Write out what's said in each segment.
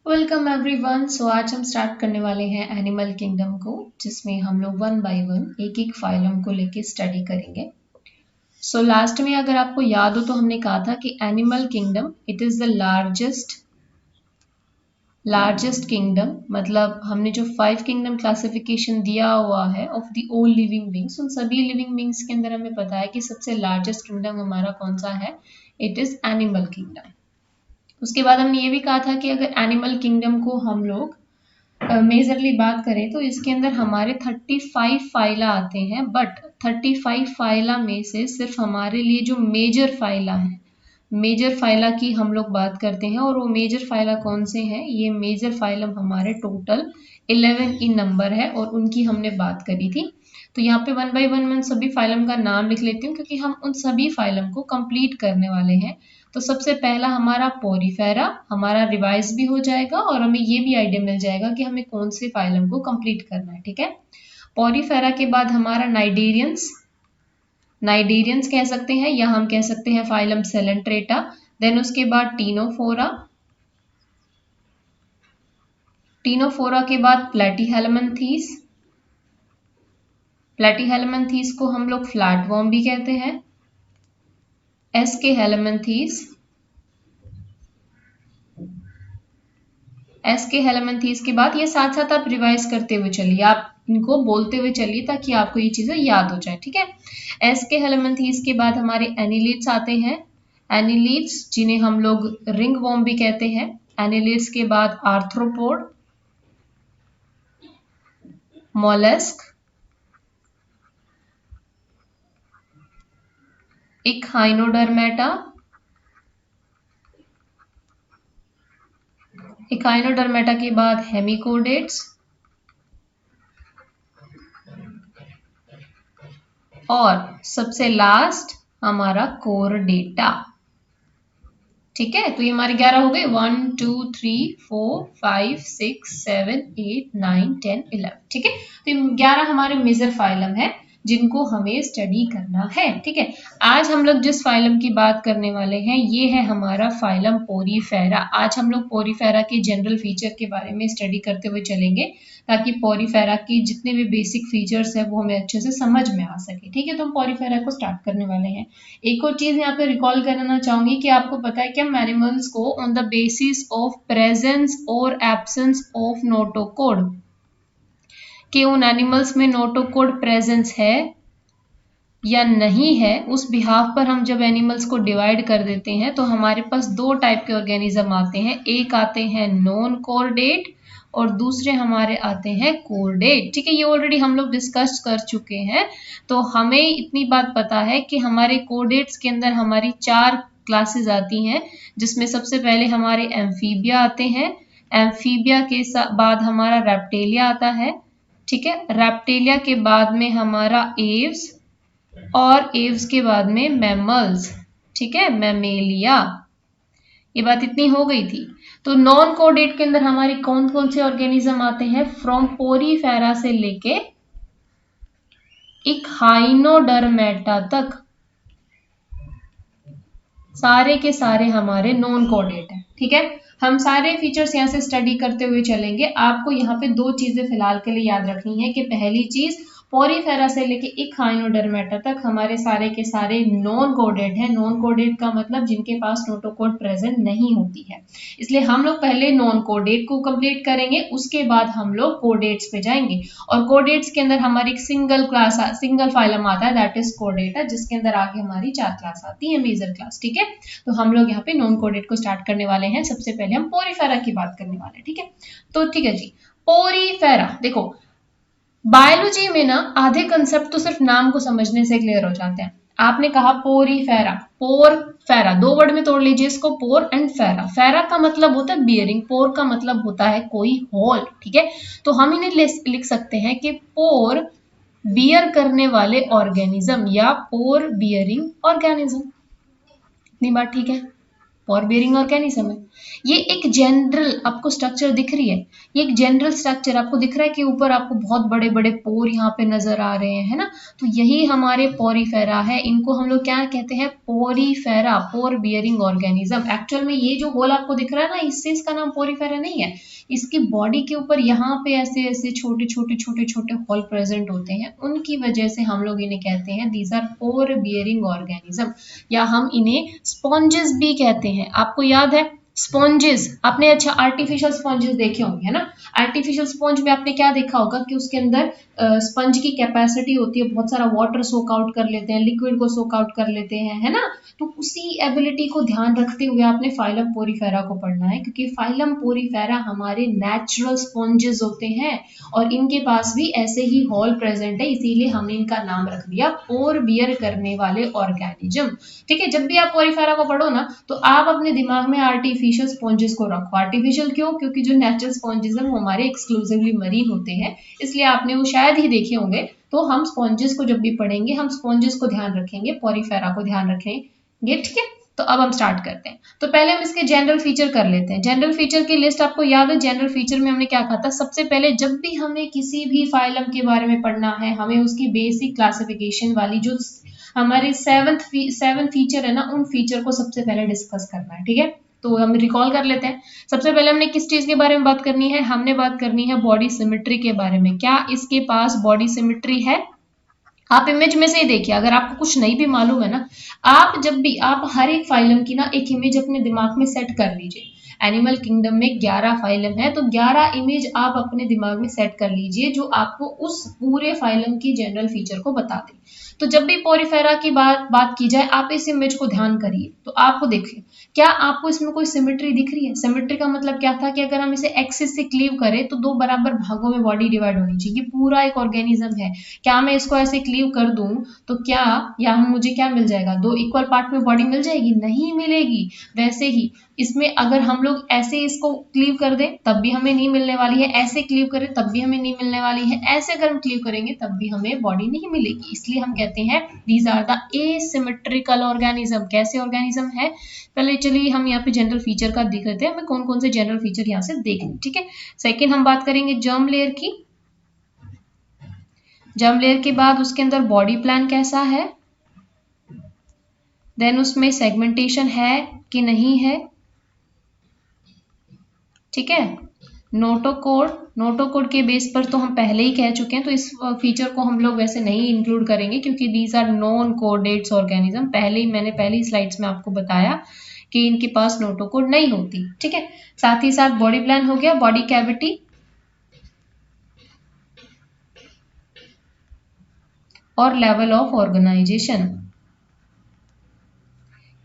Welcome everyone. सो आज हम start करने वाले हैं एनिमल किंगडम को, जिसमें हम लोग वन बाय वन एक एक फाइलम को लेके स्टडी करेंगे। सो लास्ट में अगर आपको याद हो तो हमने कहा था कि animal kingdom it is the largest kingdom. मतलब हमने जो 5 किंगडम क्लासिफिकेशन दिया हुआ है of the all living beings, उन सभी लिविंग बींग्स के अंदर हमें पता है कि सबसे लार्जेस्ट किंगडम हमारा कौन सा है, इट इज एनिमल किंगडम। उसके बाद हमने ये भी कहा था कि अगर एनिमल किंगडम को हम लोग मेजरली बात करें तो इसके अंदर हमारे 35 फाइला आते हैं, बट 35 फाइला में से सिर्फ हमारे लिए जो मेजर फाइला है, मेजर फाइला की हम लोग बात करते हैं। और वो मेजर फाइला कौन से हैं, ये मेजर फाइलम हमारे टोटल 11 इन नंबर है और उनकी हमने बात करी थी। तो यहाँ पे वन बाय वन मैं सभी फाइलम का नाम लिख लेती हूँ क्योंकि हम उन सभी फाइलम को कंप्लीट करने वाले हैं। तो सबसे पहला हमारा पोरीफेरा, हमारा रिवाइज भी हो जाएगा और हमें ये भी आइडिया मिल जाएगा कि हमें कौन से फाइलम को कंप्लीट करना है। ठीक है, पोरीफेरा के बाद हमारा नाइडेरियंस, नाइडेरियंस कह सकते हैं या हम कह सकते हैं फाइलम सेलेंट्रेटा। देन उसके बाद टीनोफोरा, टीनोफोरा के बाद प्लेटीहेलमिन्थीस, प्लेटीहेलमिन्थीस को हम लोग फ्लैटवर्म भी कहते हैं। एस्केहेलमिन्थीस, एस्केहेलमिन्थीस के बाद ये साथ साथ आप रिवाइज करते हुए चलिए, आप इनको बोलते हुए चलिए ताकि आपको ये चीजें याद हो जाए। ठीक है, एस्केहेलमिन्थीस के बाद हमारे एनिलिड्स आते हैं, एनिलिड्स जिन्हें हम लोग रिंग वॉर्म भी कहते हैं। एनिलिड्स के बाद आर्थ्रोपोड, मोलस्क, इक्हाइनोडर्मेटा, इक्हाइनोडर्मेटा के बाद हेमिकोडेट्स और सबसे लास्ट हमारा कोरडेटा। ठीक है, तो ये हमारे 11 हो गए, 1 2 3 4 5 6 7 8 9 10 11। ठीक है, तो 11 हमारे मेजर फाइलम है जिनको हमें स्टडी करना है। ठीक है, आज हम लोग जिस फाइलम की बात करने वाले हैं ये है हमारा फाइलम पोरीफेरा। आज हम लोग पोरीफेरा के जनरल फीचर के बारे में स्टडी करते हुए चलेंगे ताकि पोरीफेरा की जितने भी बेसिक फीचर्स है वो हमें अच्छे से समझ में आ सके। ठीक है, तो हम पोरीफेरा को स्टार्ट करने वाले हैं। एक और चीज यहाँ पे रिकॉल कराना चाहूंगी कि आपको पता है कि हम एनिमल्स को on the basis of presence और एब्सेंस ऑफ नोटोकोड, कि उन एनिमल्स में नोटोकोड प्रेजेंस है या नहीं है, उस बिहाफ पर हम जब एनिमल्स को डिवाइड कर देते हैं तो हमारे पास दो टाइप के ऑर्गेनिज्म आते हैं। एक आते हैं नॉन कोरडेट और दूसरे हमारे आते हैं कोरडेट। ठीक है, ये ऑलरेडी हम लोग डिस्कस कर चुके हैं। तो हमें इतनी बात पता है कि हमारे कोरडेट्स के अंदर हमारी 4 क्लासेस आती हैं, जिसमें सबसे पहले हमारे एम्फीबिया आते हैं। एम्फीबिया के बाद हमारा रेप्टेलिया आता है। ठीक है, रेप्टेलिया के बाद में हमारा एव्स और एव्स के बाद में मैमल्स। ठीक है, मैमेलिया। ये बात इतनी हो गई थी। तो नॉन कोडेट के अंदर हमारे कौन कौन से ऑर्गेनिज्म आते हैं, फ्रॉम पोरीफेरा से लेके इक्हाइनोडर्मेटा तक सारे के सारे हमारे नॉन कोडेट हैं। ठीक है, हम सारे फीचर्स यहाँ से स्टडी करते हुए चलेंगे। आपको यहाँ पे 2 चीजें फिलहाल के लिए याद रखनी है कि पहली चीज, पोरीफेरा से लेके इक्हाइनोडर्मेटा तक हमारे सारे के सारे नॉन कोडेट हैं। नॉन कोडेट का मतलब जिनके पास नोटोकोड प्रेजेंट नहीं होती है, इसलिए हम लोग पहले नॉन कोडेट को कंप्लीट करेंगे, उसके बाद हम लोग कोडेट्स पे जाएंगे। और कोडेट्स के अंदर हमारी एक सिंगल फाइलम आता है, दैट इज कोरडेटा, जिसके अंदर आगे हमारी 4 क्लास आती है, मेजर क्लास। ठीक है, तो हम लोग यहाँ पे नॉन कोडेट को स्टार्ट करने वाले हैं। सबसे पहले हम पोरीफेरा की बात करने वाले हैं। ठीक है, तो ठीक है जी, पोरीफेरा। देखो, बायोलॉजी में ना आधे कंसेप्ट तो सिर्फ नाम को समझने से क्लियर हो जाते हैं। आपने कहा पोरीफेरा, पोर फेरा, 2 वर्ड में तोड़ लीजिए इसको, पोर एंड फेरा। फेरा का मतलब होता है बियरिंग, पोर का मतलब होता है कोई होल। ठीक है, तो हम इन्हें लिख सकते हैं कि पोर बियर करने वाले ऑर्गेनिज्म या पोर बियरिंग ऑर्गेनिज्म। इतनी बात ठीक है। पोर बियरिंग ऑर्गेनिज्म है। ये एक जनरल आपको स्ट्रक्चर दिख रही है, ये एक जनरल स्ट्रक्चर आपको दिख रहा है कि ऊपर आपको बहुत बड़े बड़े पोर यहाँ पे नजर आ रहे हैं, है ना। तो यही हमारे पोरीफेरा है, इनको हम लोग क्या कहते हैं, पोरीफेरा, पोर बियरिंग ऑर्गेनिज्म। एक्चुअल में ये जो होल आपको दिख रहा है ना, इससे इसका नाम पोरीफेरा नहीं है, इसकी बॉडी के ऊपर यहाँ पे ऐसे ऐसे छोटे छोटे छोटे छोटे होल प्रेजेंट होते हैं, उनकी वजह से हम लोग इन्हें कहते हैं these are pore bearing organism, या हम इन्हें स्पॉन्जेस भी कहते हैं। आपको याद है स्पॉन्जेस, आपने अच्छा आर्टिफिशियल स्पॉन्जेस देखे होंगे, है ना। आर्टिफिशियल स्पॉन्ज में आपने क्या देखा होगा कि उसके अंदर स्पंज की कैपेसिटी होती है, बहुत सारा वाटर सोक आउट कर लेते हैं, लिक्विड को सोक आउट कर लेते हैं, है ना। तो उसी एबिलिटी को ध्यान रखते हुए आपने फाइलम पोरीफेरा को पढ़ना है, क्योंकि फाइलम पोरीफेरा हमारे नेचुरल स्पॉन्जेस होते हैं और इनके पास भी ऐसे ही हॉल प्रेजेंट है, इसीलिए हमने इनका नाम रख दिया पोर बियर करने वाले ऑर्गेनिज्म। ठीक है, जब भी आप पोरीफेरा को पढ़ो ना, तो आप अपने दिमाग में आर्टिफिशियल स्पॉन्जेस को रखो। आर्टिफिशियल क्यों? क्योंकि जो नेचुरल स्पॉन्जेस हैं वो हमारे एक्सक्लूसिवली मरीन होते हैं, इसलिए आपने वो शायद ही देखे होंगे। तो हम स्पॉन्जेस को जब भी पढ़ेंगे, हम स्पॉन्जेस को ध्यान रखेंगे, पोरीफेरा को ध्यान रखेंगे। ठीक है, तो अब हम स्टार्ट करते हैं। तो पहले हम इसके जनरल फीचर कर लेते हैं। जनरल फीचर की लिस्ट आपको याद है, जनरल फीचर में हमने क्या कहा था, सबसे पहले जब भी हमें किसी भी फाइलम के बारे में पढ़ना है, हमें उसकी बेसिक क्लासिफिकेशन वाली जो हमारी सेवन फीचर है ना, उन फीचर को सबसे पहले डिस्कस करना है। ठीक है, तो हम रिकॉल कर लेते हैं। सबसे पहले हमने किस चीज के बारे में बात करनी है, हमने बात करनी है बॉडी सिमेट्री के बारे में। क्या इसके पास बॉडी सिमेट्री है? आप इमेज में से ही देखिए, अगर आपको कुछ नहीं भी मालूम है ना, आप जब भी आप हर एक फाइलम की ना एक इमेज अपने दिमाग में सेट कर लीजिए। एनिमल किंगडम में 11 फाइलम है, तो 11 इमेज आप अपने दिमाग में सेट कर लीजिए जो आपको उस पूरे फाइलम की जनरल फीचर को बता दे। तो जब भी पोरीफेरा की बात की जाए, आप इस इमेज को ध्यान करिए, तो आपको देखिए क्या आपको इसमें कोई सिमेट्री दिख रही है। सिमेट्री का मतलब क्या था कि अगर हम इसे एक्सिस से क्लीव करें तो दो बराबर भागों में बॉडी डिवाइड होनी चाहिए। ये पूरा एक ऑर्गेनिज्म है, क्या मैं इसको ऐसे क्लीव कर दूं तो क्या या मुझे क्या मिल जाएगा, दो इक्वल पार्ट में बॉडी मिल जाएगी? नहीं मिलेगी। वैसे ही इसमें अगर हम लोग ऐसे इसको क्लीव कर दें तब भी हमें नहीं मिलने वाली है, ऐसे क्लीव करें तब भी हमें नहीं मिलने वाली है, ऐसे अगर हम क्लीव करेंगे तब भी हमें बॉडी नहीं मिलेगी। इसलिए हम कहते हैं these are the asymmetrical organism. कैसे ऑर्गेनिज्म है, पहले चलिए हम यहाँ पे जनरल फीचर का देख लेते हैं, हमें कौन कौन से जनरल फीचर यहाँ से देख लें। ठीक है, सेकेंड हम बात करेंगे जर्म लेयर की। जर्म लेयर के बाद उसके अंदर बॉडी प्लान कैसा है, देन उसमें सेगमेंटेशन है कि नहीं है। ठीक है, नोटोकोड, नोटोकोड के बेस पर तो हम पहले ही कह चुके हैं, तो इस फीचर को हम लोग वैसे नहीं इंक्लूड करेंगे क्योंकि these are non chordates organism. पहले ही मैंने पहली स्लाइड्स में आपको बताया कि इनके पास नोटोकोड नहीं होती। ठीक है, साथ ही साथ बॉडी प्लान हो गया, बॉडी कैविटी और लेवल ऑफ ऑर्गेनाइजेशन,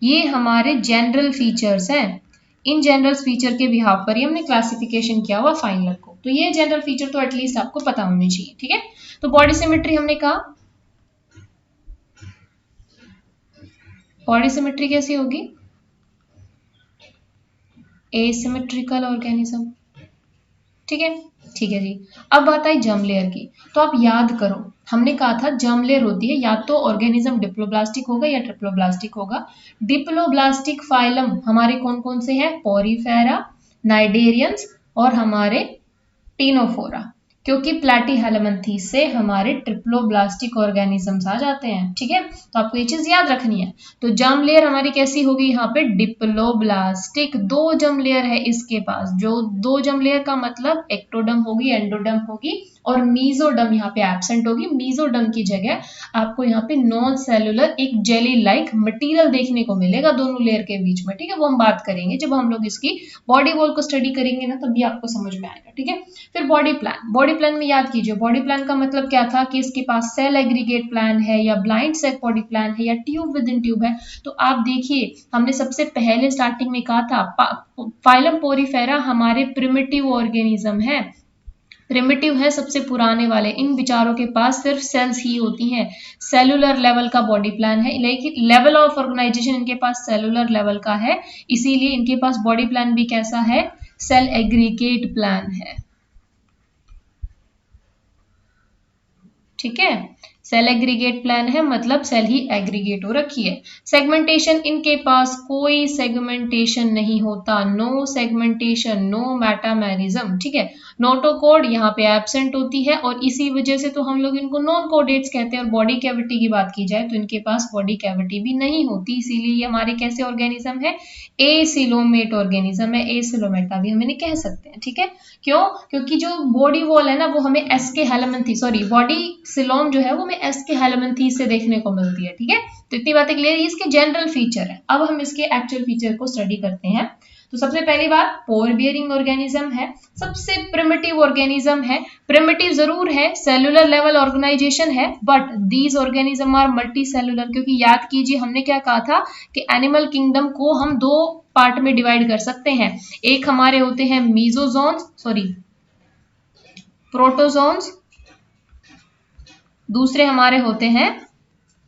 ये हमारे जनरल फीचर्स हैं। इन जनरल फीचर के बिहाव पर ही हमने क्लासिफिकेशन किया हुआ फाइनल को, तो ये जनरल फीचर तो एटलीस्ट आपको पता होनी चाहिए। ठीक है, तो बॉडी सिमेट्री हमने कहा, बॉडी सिमेट्री कैसी होगी, एसिमेट्रिकल ऑर्गेनिज्म। ठीक है, ठीक है जी। अब बात आई जर्म लेयर की, तो आप याद करो हमने कहा था जर्म लेयर होती है या तो ऑर्गेनिज्म डिप्लोब्लास्टिक होगा या ट्रिप्लोब्लास्टिक होगा। डिप्लोब्लास्टिक फाइलम हमारे कौन कौन से हैं, पोरीफेरा, नाइडेरियंस और हमारे टीनोफोरा, क्योंकि प्लैटीहेलमिन्थीस से हमारे ट्रिप्लोब्लास्टिक ऑर्गेनिजम्स आ जाते हैं। ठीक है, तो आपको ये चीज याद रखनी है। तो जर्म लेयर हमारी कैसी होगी, यहाँ पे डिप्लोब्लास्टिक। दो जर्म लेयर है इसके पास, जो दो जर्म लेयर का मतलब एक्टोडर्म होगी, एंडोडर्म होगी और मीजोडर्म यहाँ पे एब्सेंट होगी। मीजोडर्म की जगह आपको यहाँ पे नॉन सेलुलर एक जेली लाइक मटेरियल देखने को मिलेगा दोनों लेयर के बीच में। ठीक है, वो हम बात करेंगे जब हम लोग इसकी बॉडी वॉल को स्टडी करेंगे ना, तभी आपको समझ में आएगा। ठीक है, फिर बॉडी प्लान। बॉडी प्लान में याद कीजिए, बॉडी प्लान का मतलब क्या था कि इसके पास सेल एग्रीगेट प्लान है या ब्लाइंड सेक बॉडी प्लान है या ट्यूब विद इन ट्यूब है। तो आप देखिए हमने सबसे पहले स्टार्टिंग में कहा था फाइलम पोरीफेरा हमारे प्रिमिटिव ऑर्गेनिज्म है, प्रिमिटिव है, सबसे पुराने वाले। इन विचारों के पास सिर्फ सेल्स ही होती हैं, सेलुलर लेवल का बॉडी प्लान है, लेकिन लेवल ऑफ ऑर्गेनाइजेशन इनके पास सेलुलर लेवल का है, इसीलिए इनके पास बॉडी प्लान भी कैसा है, सेल एग्रीगेट प्लान है। ठीक है, सेल एग्रीगेट प्लान है, मतलब सेल ही एग्रीगेट हो रखी है। सेगमेंटेशन, इनके पास कोई सेगमेंटेशन नहीं होता, नो सेगमेंटेशन, नो मेटामेरिज्म, ठीक है। नोटोकोड यहाँ पे एब्सेंट होती है और इसी वजह से तो हम लोग इनको नॉन कोडेट्स कहते हैं। और बॉडी कैविटी की बात की जाए तो इनके पास बॉडी कैविटी भी नहीं होती, इसीलिए ये हमारे कैसे ऑर्गेनिज्म है, एसिलोमेट ऑर्गेनिज्म है, एसिलोमेटा भी हम इन्हें कह सकते हैं, ठीक है। क्यों? क्योंकि जो बॉडी वॉल है ना वो हमें एस के हेलमिन्थी, सॉरी बॉडी सिलोम जो है वो हमें एस के हेलमिन्थी से देखने को मिलती है, ठीक है। तो इतनी बातें क्लियर, इसके जनरल फीचर है। अब हम इसके एक्चुअल फीचर को स्टडी करते हैं। तो सबसे पहली बात, पोर बियरिंग ऑर्गेनिज्म है, सबसे प्रिमिटिव ऑर्गेनिज्म है। प्रिमिटिव जरूर है, सेलुलर लेवल ऑर्गेनाइजेशन है, but these organism are multi cellular, क्योंकि याद कीजिए हमने क्या कहा था कि एनिमल किंगडम को हम दो पार्ट में डिवाइड कर सकते हैं। एक हमारे होते हैं मीजोजोन्स, सॉरी प्रोटोजोन्स, दूसरे हमारे होते हैं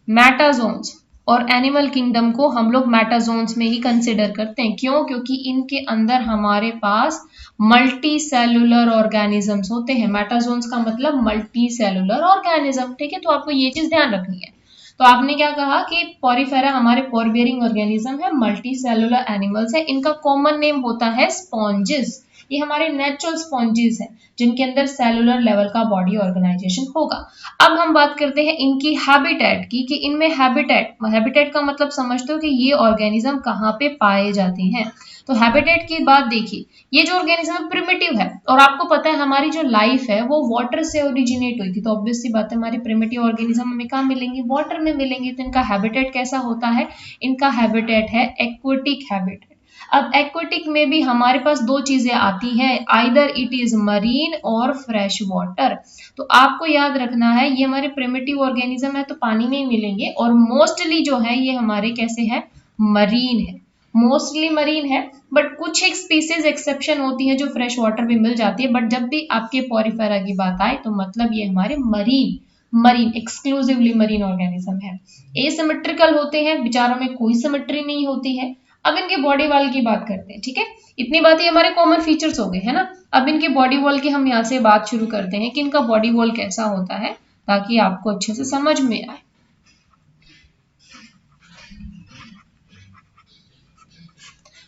मेटाजोन्स। और एनिमल किंगडम को हम लोग मेटाजोन्स में ही कंसिडर करते हैं। क्यों? क्योंकि इनके अंदर हमारे पास मल्टी सेलुलर ऑर्गेनिजम्स होते हैं। मेटाजोन्स का मतलब मल्टी सेलुलर ऑर्गेनिज्म, ठीक है। तो आपको ये चीज ध्यान रखनी है। तो आपने क्या कहा कि पोरिफेरा हमारे पोर बियरिंग ऑर्गेनिज्म है, मल्टी सेलुलर एनिमल्स है। इनका कॉमन नेम होता है स्पॉन्जेस। ये हमारे नेचुरल स्पॉन्जेस हैं जिनके अंदर सेलुलर लेवल का बॉडी ऑर्गेनाइजेशन होगा। अब हम बात करते हैं इनकी हैबिटेट की, कि इनमें हैबिटेट का मतलब समझते हो कि ये ऑर्गेनिज्म कहाँ पे पाए जाते हैं। तो हैबिटेट की बात देखिए, ये जो ऑर्गेनिज्म प्रिमिटिव है और आपको पता है हमारी जो लाइफ है वो वाटर से ओरिजिनेट हुई थी, तो ऑब्वियस सी बात है हमारी प्रिमिटिव ऑर्गेनिज्म हमें कहाँ मिलेंगे, वाटर में मिलेंगे। तो इनका हैबिटेट कैसा होता है, इनका हैबिटेट है एक्वेटिक हैबिटेट। अब एक्वेटिक में भी हमारे पास दो चीजें आती हैं, आइदर इट इज मरीन और फ्रेश वाटर। तो आपको याद रखना है ये हमारे प्रिमिटिव ऑर्गेनिज्म है तो पानी में ही मिलेंगे, और मोस्टली जो है ये हमारे कैसे है, मरीन है, मोस्टली मरीन है। बट कुछ एक स्पीसीज एक्सेप्शन होती है जो फ्रेश वाटर भी मिल जाती है, बट जब भी आपके पोरिफेरा की बात आए तो मतलब ये हमारे मरीन एक्सक्लूसिवली मरीन ऑर्गेनिज्म है। एसिमेट्रिकल होते हैं, बेचारों में कोई सिमेट्री नहीं होती है। अब इनके बॉडी वॉल की बात करते हैं, ठीक है। इतनी बातें हमारे कॉमन फीचर्स हो गए, है ना। अब इनके बॉडी वॉल की हम यहाँ से बात शुरू करते हैं कि इनका बॉडी वॉल कैसा होता है, ताकि आपको अच्छे से समझ में आए।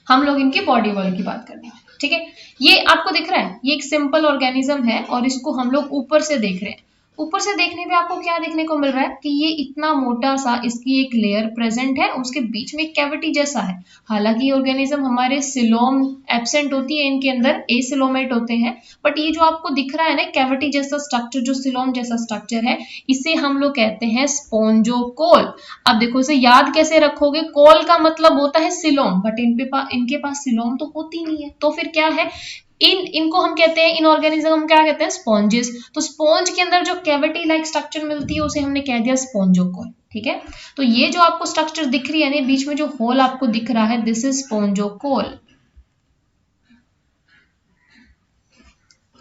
हम लोग इनके बॉडी वॉल की बात करते हैं, ठीक है। ये आपको दिख रहा है, ये एक सिंपल ऑर्गेनिज्म है और इसको हम लोग ऊपर से देख रहे हैं। ऊपर से देखने पे आपको क्या देखने को मिल रहा है कि ये इतना मोटा सा इसकी एक लेयर प्रेजेंट है, उसके बीच में एक कैविटी जैसा है। हालांकि ऑर्गेनिज्म हमारे सिलोम एब्सेंट होती है, इनके अंदर एसिलोमेट होते हैं, बट ये जो आपको दिख रहा है ना कैविटी जैसा स्ट्रक्चर, जो सिलोम जैसा स्ट्रक्चर है, इसे हम लोग कहते हैं स्पोंजोकोल। अब देखो इसे याद कैसे रखोगे, कोल का मतलब होता है सिलोम, बट इनके पास सिलोम तो होती नहीं है, तो फिर क्या है, इनको हम कहते हैं, इन ऑर्गेनिज्म हम क्या कहते हैं, स्पॉन्जेस। तो स्पॉन्ज के अंदर जो कैविटी लाइक स्ट्रक्चर मिलती है उसे हमने कह दिया स्पॉन्जोकोल, ठीक है। तो ये जो आपको स्ट्रक्चर दिख रही है ना, बीच में जो होल आपको दिख रहा है, दिस इज स्पॉन्जोकोल,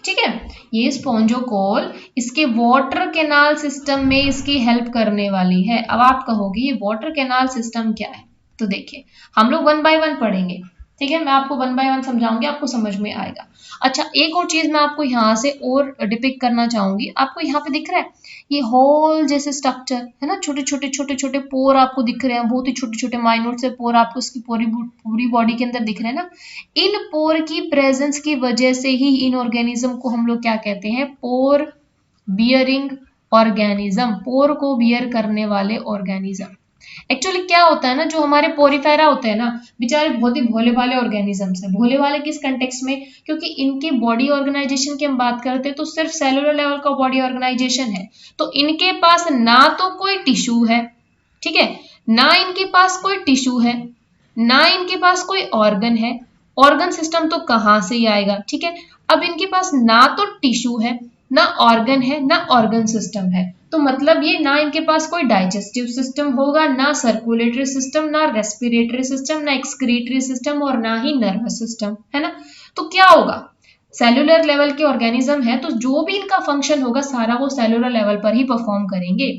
ठीक है। ये स्पॉन्जोकोल इसके वाटर कैनाल सिस्टम में इसकी हेल्प करने वाली है। अब आप कहोगे ये वाटर कैनाल सिस्टम क्या है, तो देखिए हम लोग 1 बाय 1 पढ़ेंगे, ठीक है। मैं आपको 1 बाय 1 समझाऊंगी, आपको समझ में आएगा। अच्छा, एक और चीज मैं आपको यहाँ से और डिपिक्ट करना चाहूंगी। आपको यहाँ पे दिख रहा है ये होल जैसे स्ट्रक्चर है ना, छोटे छोटे पोर आपको दिख रहे हैं, बहुत ही छोटे छोटे माइन्यूट से पोर आपको इसकी पूरी बॉडी के अंदर दिख रहे हैं ना। इन पोर की प्रेजेंस की वजह से ही इन ऑर्गेनिज्म को हम लोग क्या कहते हैं, पोर बियरिंग ऑर्गेनिज्म, पोर को बियर करने वाले ऑर्गेनिज्म। एक्चुअली क्या होता है ना, जो हमारे पोरिफेरा होते हैं ना, बेचारे बहुत ही भोले भाले ऑर्गेनिजम्स हैं। भोले भाले किस कंटेक्स्ट में, क्योंकि इनके बॉडी ऑर्गेनाइजेशन की हम बात करते हैं तो सिर्फ सेलुलर लेवल का बॉडी ऑर्गेनाइजेशन है। तो इनके पास ना तो कोई टिश्यू है, ठीक है, ना इनके पास कोई टिश्यू है, ना इनके पास कोई ऑर्गन है। ऑर्गन सिस्टम तो कहाँ से ही आएगा, ठीक है। अब इनके पास ना तो टिश्यू है, ना ऑर्गन है, ना ऑर्गन सिस्टम है, तो मतलब ये ना इनके पास कोई डाइजेस्टिव सिस्टम होगा, ना सर्कुलेटरी सिस्टम, ना रेस्पिरेटरी सिस्टम, ना एक्सक्रीटरी सिस्टम, और ना ही नर्वस सिस्टम, है ना। तो क्या होगा, सेलुलर लेवल के ऑर्गेनिज्म है तो जो भी इनका फंक्शन होगा सारा वो सेलुलर लेवल पर ही परफॉर्म करेंगे।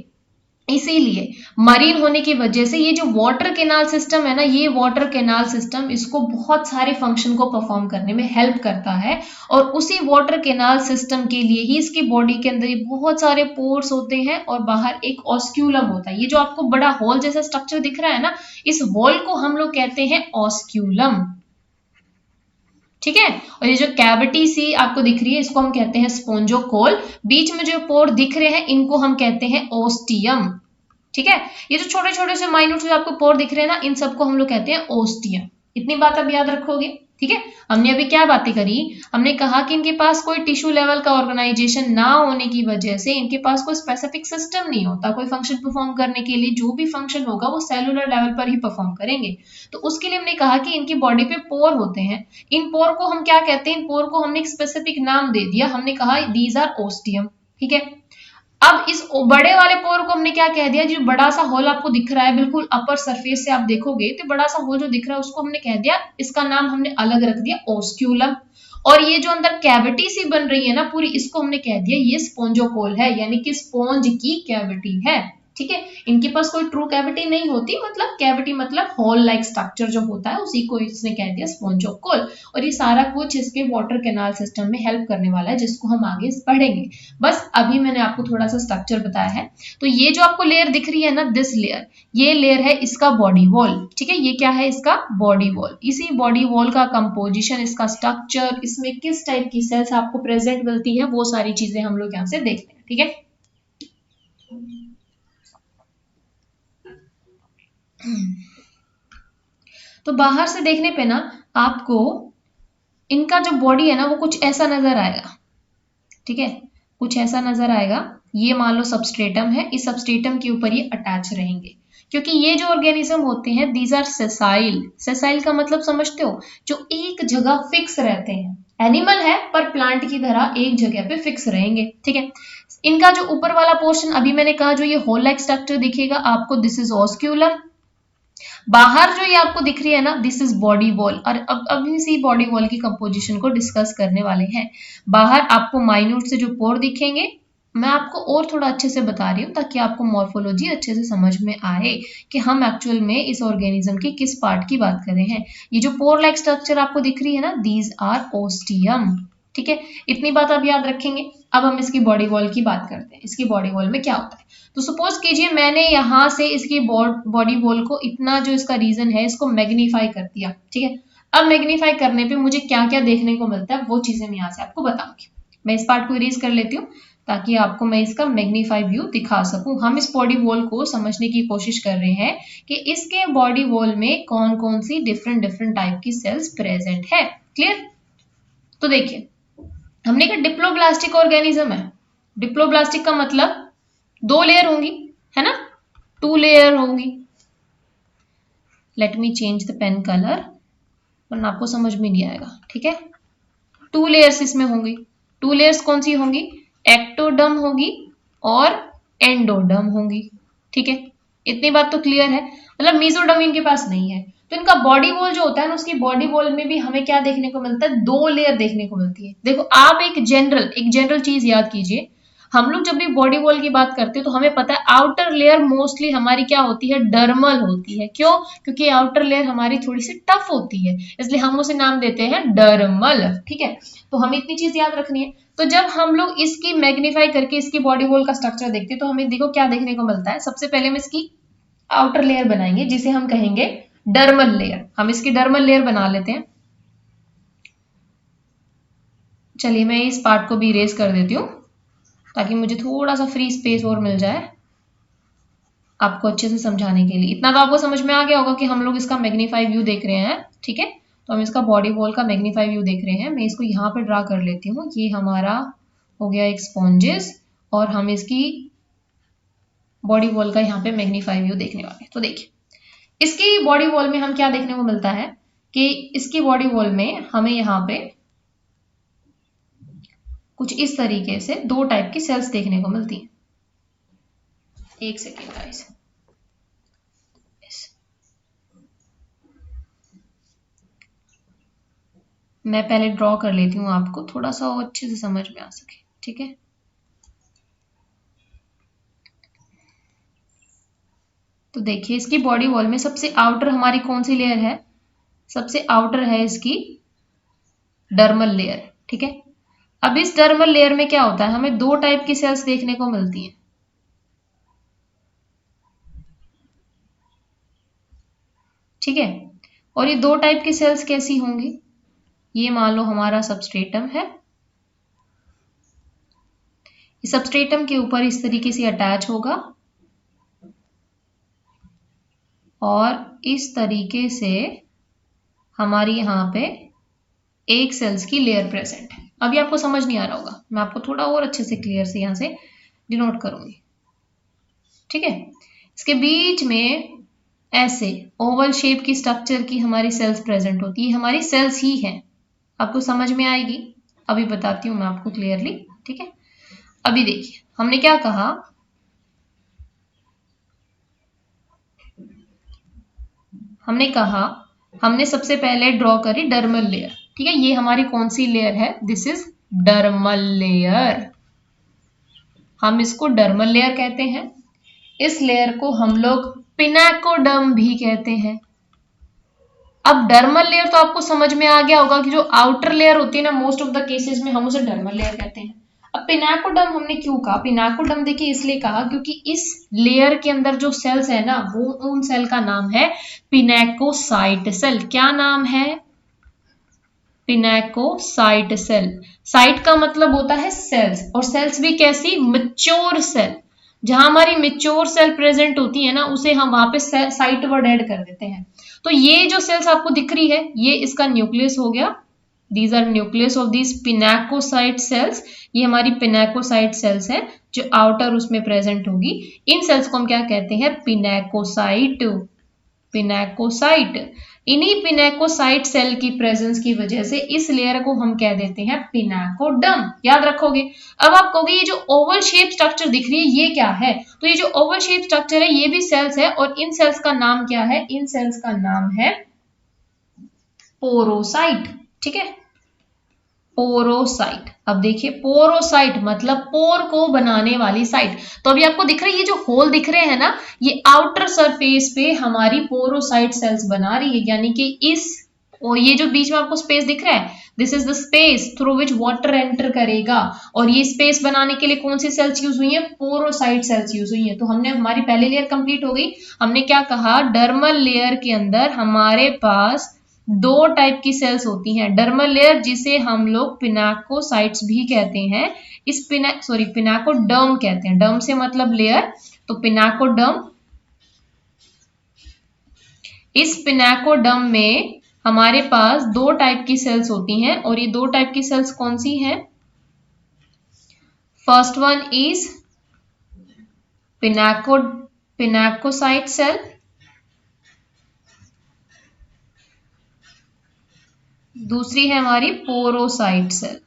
इसीलिए मरीन होने की वजह से ये जो वाटर कैनाल सिस्टम है ना, ये वाटर कैनाल सिस्टम इसको बहुत सारे फंक्शन को परफॉर्म करने में हेल्प करता है। और उसी वाटर कैनाल सिस्टम के लिए ही इसकी बॉडी के अंदर ये बहुत सारे पोर्स होते हैं और बाहर एक ऑस्क्यूलम होता है। ये जो आपको बड़ा हॉल जैसा स्ट्रक्चर दिख रहा है ना, इस वॉल को हम लोग कहते हैं ऑस्क्यूलम। ठीक है, और ये जो कैविटी सी आपको दिख रही है इसको हम कहते हैं स्पोंजोकोल। बीच में जो पोर दिख रहे हैं इनको हम कहते हैं ओस्टियम। ठीक है, ये जो छोटे छोटे से माइन्यूट जो आपको पोर दिख रहे हैं ना, इन सबको हम लोग कहते हैं ओस्टियम। इतनी बात अब याद रखोगे। ठीक है, हमने अभी क्या बातें करी, हमने कहा कि इनके पास कोई टिश्यू लेवल का ऑर्गेनाइजेशन ना होने की वजह से इनके पास कोई स्पेसिफिक सिस्टम नहीं होता कोई फंक्शन परफॉर्म करने के लिए। जो भी फंक्शन होगा वो सेलुलर लेवल पर ही परफॉर्म करेंगे। तो उसके लिए हमने कहा कि इनकी बॉडी पे पोर होते हैं। इन पोर को हम क्या कहते हैं, इन पोर को हमने एक स्पेसिफिक नाम दे दिया, हमने कहा दीज आर ओस्टियम। ठीक है, अब इस बड़े वाले पोर को हमने क्या कह दिया, जो बड़ा सा होल आपको दिख रहा है बिल्कुल अपर सरफेस से आप देखोगे तो बड़ा सा होल जो दिख रहा है उसको हमने कह दिया, इसका नाम हमने अलग रख दिया ओस्क्यूलम। और ये जो अंदर कैविटी सी बन रही है ना पूरी, इसको हमने कह दिया ये स्पोंजोकोल है, यानी कि स्पोंज की कैविटी है। ठीक है, इनके पास कोई ट्रू कैविटी नहीं होती, मतलब कैविटी मतलब होल लाइक स्ट्रक्चर जो होता है उसी को इसने कह दिया स्पोंजोकोल। और ये सारा कुछ इसके वाटर कैनाल सिस्टम में हेल्प करने वाला है, जिसको हम आगे पढ़ेंगे। बस अभी मैंने आपको थोड़ा सा स्ट्रक्चर बताया है। तो ये जो आपको लेयर दिख रही है ना, दिस लेयर, ये लेयर है इसका बॉडी वॉल। ठीक है, ये क्या है, इसका बॉडी वॉल। इसी बॉडी वॉल का कंपोजिशन, इसका स्ट्रक्चर, इसमें किस टाइप की सेल्स आपको प्रेजेंट मिलती है, वो सारी चीजें हम लोग यहाँ से देखते हैं। ठीक है, तो बाहर से देखने पे ना आपको इनका जो बॉडी है ना वो कुछ ऐसा नजर आएगा। ठीक है, कुछ ऐसा नजर आएगा। ये मान लो सबस्ट्रेटम है, इस सबस्ट्रेटम के ऊपर ये अटैच रहेंगे, क्योंकि ये जो ऑर्गेनिज्म होते हैं दीज आर सेसाइल। सेसाइल का मतलब समझते हो, जो एक जगह फिक्स रहते हैं। एनिमल है पर प्लांट की तरह एक जगह पे फिक्स रहेंगे। ठीक है, इनका जो ऊपर वाला पोर्शन अभी मैंने कहा जो ये होल लाइक स्ट्रक्चर दिखेगा आपको, दिस इज ऑस्क्यूलम। बाहर जो ये आपको दिख रही है ना, दिस इज बॉडी वॉल। और अब इसी बॉडी वॉल की कंपोजिशन को डिस्कस करने वाले हैं। बाहर आपको माइन्यूट से जो पोर दिखेंगे, मैं आपको और थोड़ा अच्छे से बता रही हूँ ताकि आपको मॉर्फोलॉजी अच्छे से समझ में आए कि हम एक्चुअल में इस ऑर्गेनिज्म के किस पार्ट की बात कर रहे हैं। ये जो पोर लाइक स्ट्रक्चर आपको दिख रही है ना, दीज आर ओस्टियम। ठीक है, इतनी बात आप याद रखेंगे। अब हम इसकी बॉडी वॉल की बात करते हैं, इसकी बॉडी वॉल में क्या होता है। तो सपोज कीजिए मैंने यहाँ से इसकी बॉडी वॉल को इतना, जो इसका रीजन है, इसको मैग्नीफाई कर दिया। ठीक है, अब मैग्नीफाई करने पे मुझे क्या क्या देखने को मिलता है वो चीजें मैं यहाँ से आपको बताऊंगी। मैं इस पार्ट को इरेज कर लेती हूँ ताकि आपको मैं इसका मैग्नीफाई व्यू दिखा सकूं। हम इस बॉडी वॉल को समझने की कोशिश कर रहे हैं कि इसके बॉडी वॉल में कौन कौन सी डिफरेंट डिफरेंट टाइप की सेल्स प्रेजेंट है। क्लियर, तो देखिए हमने कहा डिप्लोब्लास्टिक ऑर्गेनिज्म है। डिप्लोब्लास्टिक का मतलब दो लेयर होंगी, है ना, टू लेयर होंगी। Let me change the pen colour, वरना आपको समझ में नहीं आएगा। ठीक है, टू लेयर्स इसमें होंगी। टू लेयर्स कौन सी होंगी, एक्टोडर्म होगी और एंडोडर्म होंगी। ठीक है, इतनी बात तो क्लियर है, मतलब मेसोडर्म इनके पास नहीं है। तो इनका बॉडी वॉल जो होता है ना, उसकी बॉडी वॉल में भी हमें क्या देखने को मिलता है, दो लेयर देखने को मिलती है। देखो आप एक जनरल चीज याद कीजिए, हम लोग जब भी बॉडी वॉल की बात करते हैं तो हमें पता है आउटर लेयर मोस्टली हमारी क्या होती है, डर्मल होती है। क्यों, क्योंकि आउटर लेयर हमारी थोड़ी सी टफ होती है, इसलिए हम उसे नाम देते हैं डर्मल। ठीक है, तो हमें इतनी चीज याद रखनी है। तो जब हम लोग इसकी मैग्नीफाई करके इसकी बॉडी वॉल का स्ट्रक्चर देखते हैं तो हमें देखो क्या देखने को मिलता है। सबसे पहले हम इसकी आउटर लेयर बनाएंगे जिसे हम कहेंगे डर्मल लेयर। हम इसकी डर्मल लेयर बना लेते हैं। चलिए मैं इस पार्ट को भी इरेज कर देती हूँ ताकि मुझे थोड़ा सा फ्री स्पेस और मिल जाए आपको अच्छे से समझाने के लिए। इतना तो आपको समझ में आ गया होगा कि हम लोग इसका मैग्नीफाई व्यू देख रहे हैं। ठीक है, तो हम इसका बॉडी वॉल का मैग्नीफाई व्यू देख रहे हैं। मैं इसको यहाँ पे ड्रा कर लेती हूँ। ये हमारा हो गया एक स्पॉन्जेस और हम इसकी बॉडी वॉल का यहाँ पे मैग्नीफाई व्यू देखने वाले हैं। तो देखिए इसकी बॉडी वॉल में हम क्या देखने को मिलता है कि इसकी बॉडी वॉल में हमें यहाँ पे कुछ इस तरीके से दो टाइप की सेल्स देखने को मिलती हैं। एक सेकेंड गाइस, मैं पहले ड्रॉ कर लेती हूँ आपको थोड़ा सा और अच्छे से समझ में आ सके। ठीक है, तो देखिए इसकी बॉडी वॉल में सबसे आउटर हमारी कौन सी लेयर है? सबसे आउटर है इसकी डर्मल लेयर, ठीक है। अब इस डर्मल लेयर में क्या होता है, हमें दो टाइप की सेल्स देखने को मिलती हैं, ठीक है। और ये दो टाइप की सेल्स कैसी होंगी? ये मान लो हमारा सबस्ट्रेटम है, इस सबस्ट्रेटम के ऊपर इस तरीके से अटैच होगा और इस तरीके से हमारी यहाँ पे एक सेल्स की लेयर प्रेजेंट है। अभी आपको समझ नहीं आ रहा होगा, मैं आपको थोड़ा और अच्छे से क्लियर से यहाँ से डिनोट करूंगी, ठीक है। इसके बीच में ऐसे ओवल शेप की स्ट्रक्चर की हमारी सेल्स प्रेजेंट होती है, हमारी सेल्स ही हैं। आपको समझ में आएगी, अभी बताती हूँ मैं आपको क्लियरली, ठीक है। अभी देखिए हमने क्या कहा, हमने सबसे पहले ड्रॉ करी डर्मल लेयर, ठीक है। ये हमारी कौन सी लेयर है? दिस इज डर्मल लेयर, हम इसको डर्मल लेयर कहते हैं। इस लेयर को हम लोग पिनाकोडर्म भी कहते हैं। अब डर्मल लेयर तो आपको समझ में आ गया होगा कि जो आउटर लेयर होती है ना, मोस्ट ऑफ द केसेस में हम उसे डर्मल लेयर कहते हैं। अब पिनाकोडर्म हमने क्यों कहा? पिनाकोडर्म देखिए इसलिए कहा क्योंकि इस लेयर के अंदर जो सेल्स है ना, वो उन सेल का नाम है पिनाकोसाइट सेल। क्या नाम है? पिनाकोसाइट सेल। साइट का मतलब होता है सेल्स, और सेल्स भी कैसी? Mature cell. जहां हमारी मैच्योर सेल प्रेजेंट होती है ना, उसे हम वहां पे साइट वर्ड ऐड कर देते हैं। तो ये जो सेल्स आपको दिख रही है, ये इसका न्यूक्लियस हो गया। These are nucleus of these pinacocyte cells. ये हमारी पिनाकोसाइट सेल्स है जो आउटर उसमें प्रेजेंट होगी। इन सेल्स को हम क्या कहते हैं? पिनाकोसाइट। पिनाकोसाइट। इन्हीं पिनाकोसाइट सेल की प्रेजेंस की वजह से इस लेयर को हम कह देते हैं पिनाकोडर्म। याद रखोगे। अब आप कहोगे ये जो ओवल शेप स्ट्रक्चर दिख रही है ये क्या है? तो ये जो ओवल शेप स्ट्रक्चर है ये भी सेल्स है, और इन सेल्स का नाम क्या है? इन सेल्स का नाम है पोरोसाइट, ठीक है। पोरोसाइट। अब देखिए पोरोसाइट मतलब पोर को बनाने वाली साइट। तो अभी आपको दिख रहा है ये जो होल दिख रहे हैं ना, ये आउटर सरफेस पे हमारी पोरोसाइट सेल्स बना रही है, यानी कि इस, और ये जो बीच में आपको स्पेस दिख रहा है, this is the space through which water enter करेगा। और ये स्पेस बनाने के लिए कौन सी सेल्स यूज हुई है? पोरोसाइट सेल्स यूज हुई है। तो हमने, हमारी पहली लेयर कंप्लीट हो गई। हमने क्या कहा? डर्मल लेयर के अंदर हमारे पास दो टाइप की सेल्स होती हैं। डर्मल लेयर जिसे हम लोग पिनाकोसाइट्स भी कहते हैं, इस पिनाकोडर्म कहते हैं। डर्म से मतलब लेयर, तो पिनाकोडर्म। इस पिनाकोडर्म में हमारे पास दो टाइप की सेल्स होती हैं, और ये दो टाइप की सेल्स कौन सी हैं? फर्स्ट वन इज पिनाकोसाइट सेल, दूसरी है हमारी पोरोसाइट सेल।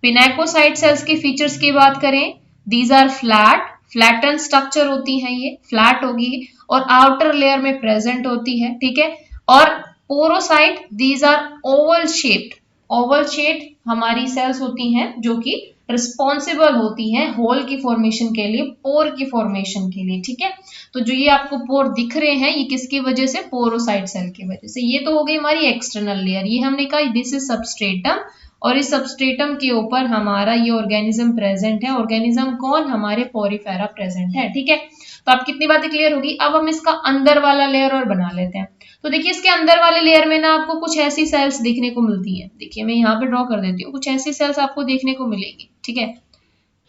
पिनाकोसाइट सेल्स के फीचर्स की बात करें, दीज आर फ्लैटन स्ट्रक्चर होती हैं, ये फ्लैट होगी और आउटर लेयर में प्रेजेंट होती है, ठीक है। और porocyte, these are oval shaped. Oval shaped हमारी सेल्स होती हैं जो कि रिस्पॉन्सिबल होती हैं होल की फॉर्मेशन के लिए, पोर की फॉर्मेशन के लिए, ठीक है। तो जो ये आपको पोर दिख रहे हैं ये किसकी वजह से? पोरोसाइट सेल की वजह से। ये तो हो गई हमारी एक्सटर्नल लेयर। ये हमने कहा दिस इज सबस्ट्रेटम, और इस सबस्ट्रेटम के ऊपर हमारा ये ऑर्गेनिज्म प्रेजेंट है। ऑर्गेनिज्म कौन? हमारे पोरिफेरा प्रेजेंट है, ठीक है। तो आप कितनी बातें क्लियर होगी। अब हम इसका अंदर वाला लेयर और बना लेते हैं। तो देखिए इसके अंदर वाले लेयर में ना आपको कुछ ऐसी सेल्स देखने को मिलती हैं। देखिए मैं यहाँ पे ड्रॉ कर देती हूँ, कुछ ऐसी सेल्स आपको देखने को मिलेगी, ठीक है।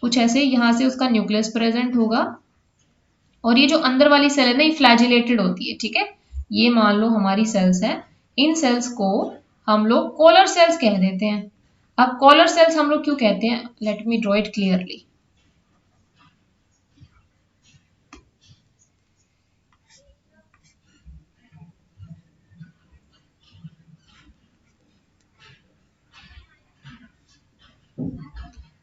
कुछ ऐसे, यहाँ से उसका न्यूक्लियस प्रेजेंट होगा, और ये जो अंदर वाली सेल है ना, ये फ्लैजिलेटेड होती है, ठीक है। ये मान लो हमारी सेल्स है, इन सेल्स को हम लोग कॉलर सेल्स कह देते हैं। अब कॉलर सेल्स हम लोग क्यों कहते हैं? Let me draw it clearly.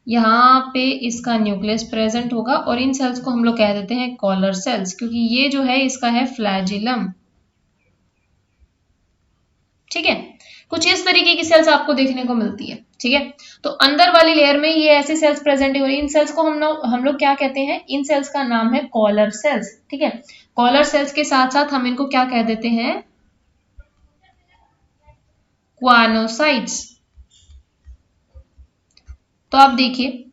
यहाँ पे इसका न्यूक्लियस प्रेजेंट होगा, और इन सेल्स को हम लोग कह देते हैं कॉलर सेल्स, क्योंकि ये जो है इसका है फ्लैजिलम, ठीक है। कुछ इस तरीके की सेल्स आपको देखने को मिलती है, ठीक है। तो अंदर वाली लेयर में ये ऐसे सेल्स प्रेजेंट हो रही है। इन सेल्स को हम लोग क्या कहते हैं, इन सेल्स का नाम है कॉलर सेल्स, ठीक है। कॉलर सेल्स के साथ साथ हम इनको क्या कह देते हैं, क्वानोसाइट्स। तो आप देखिए,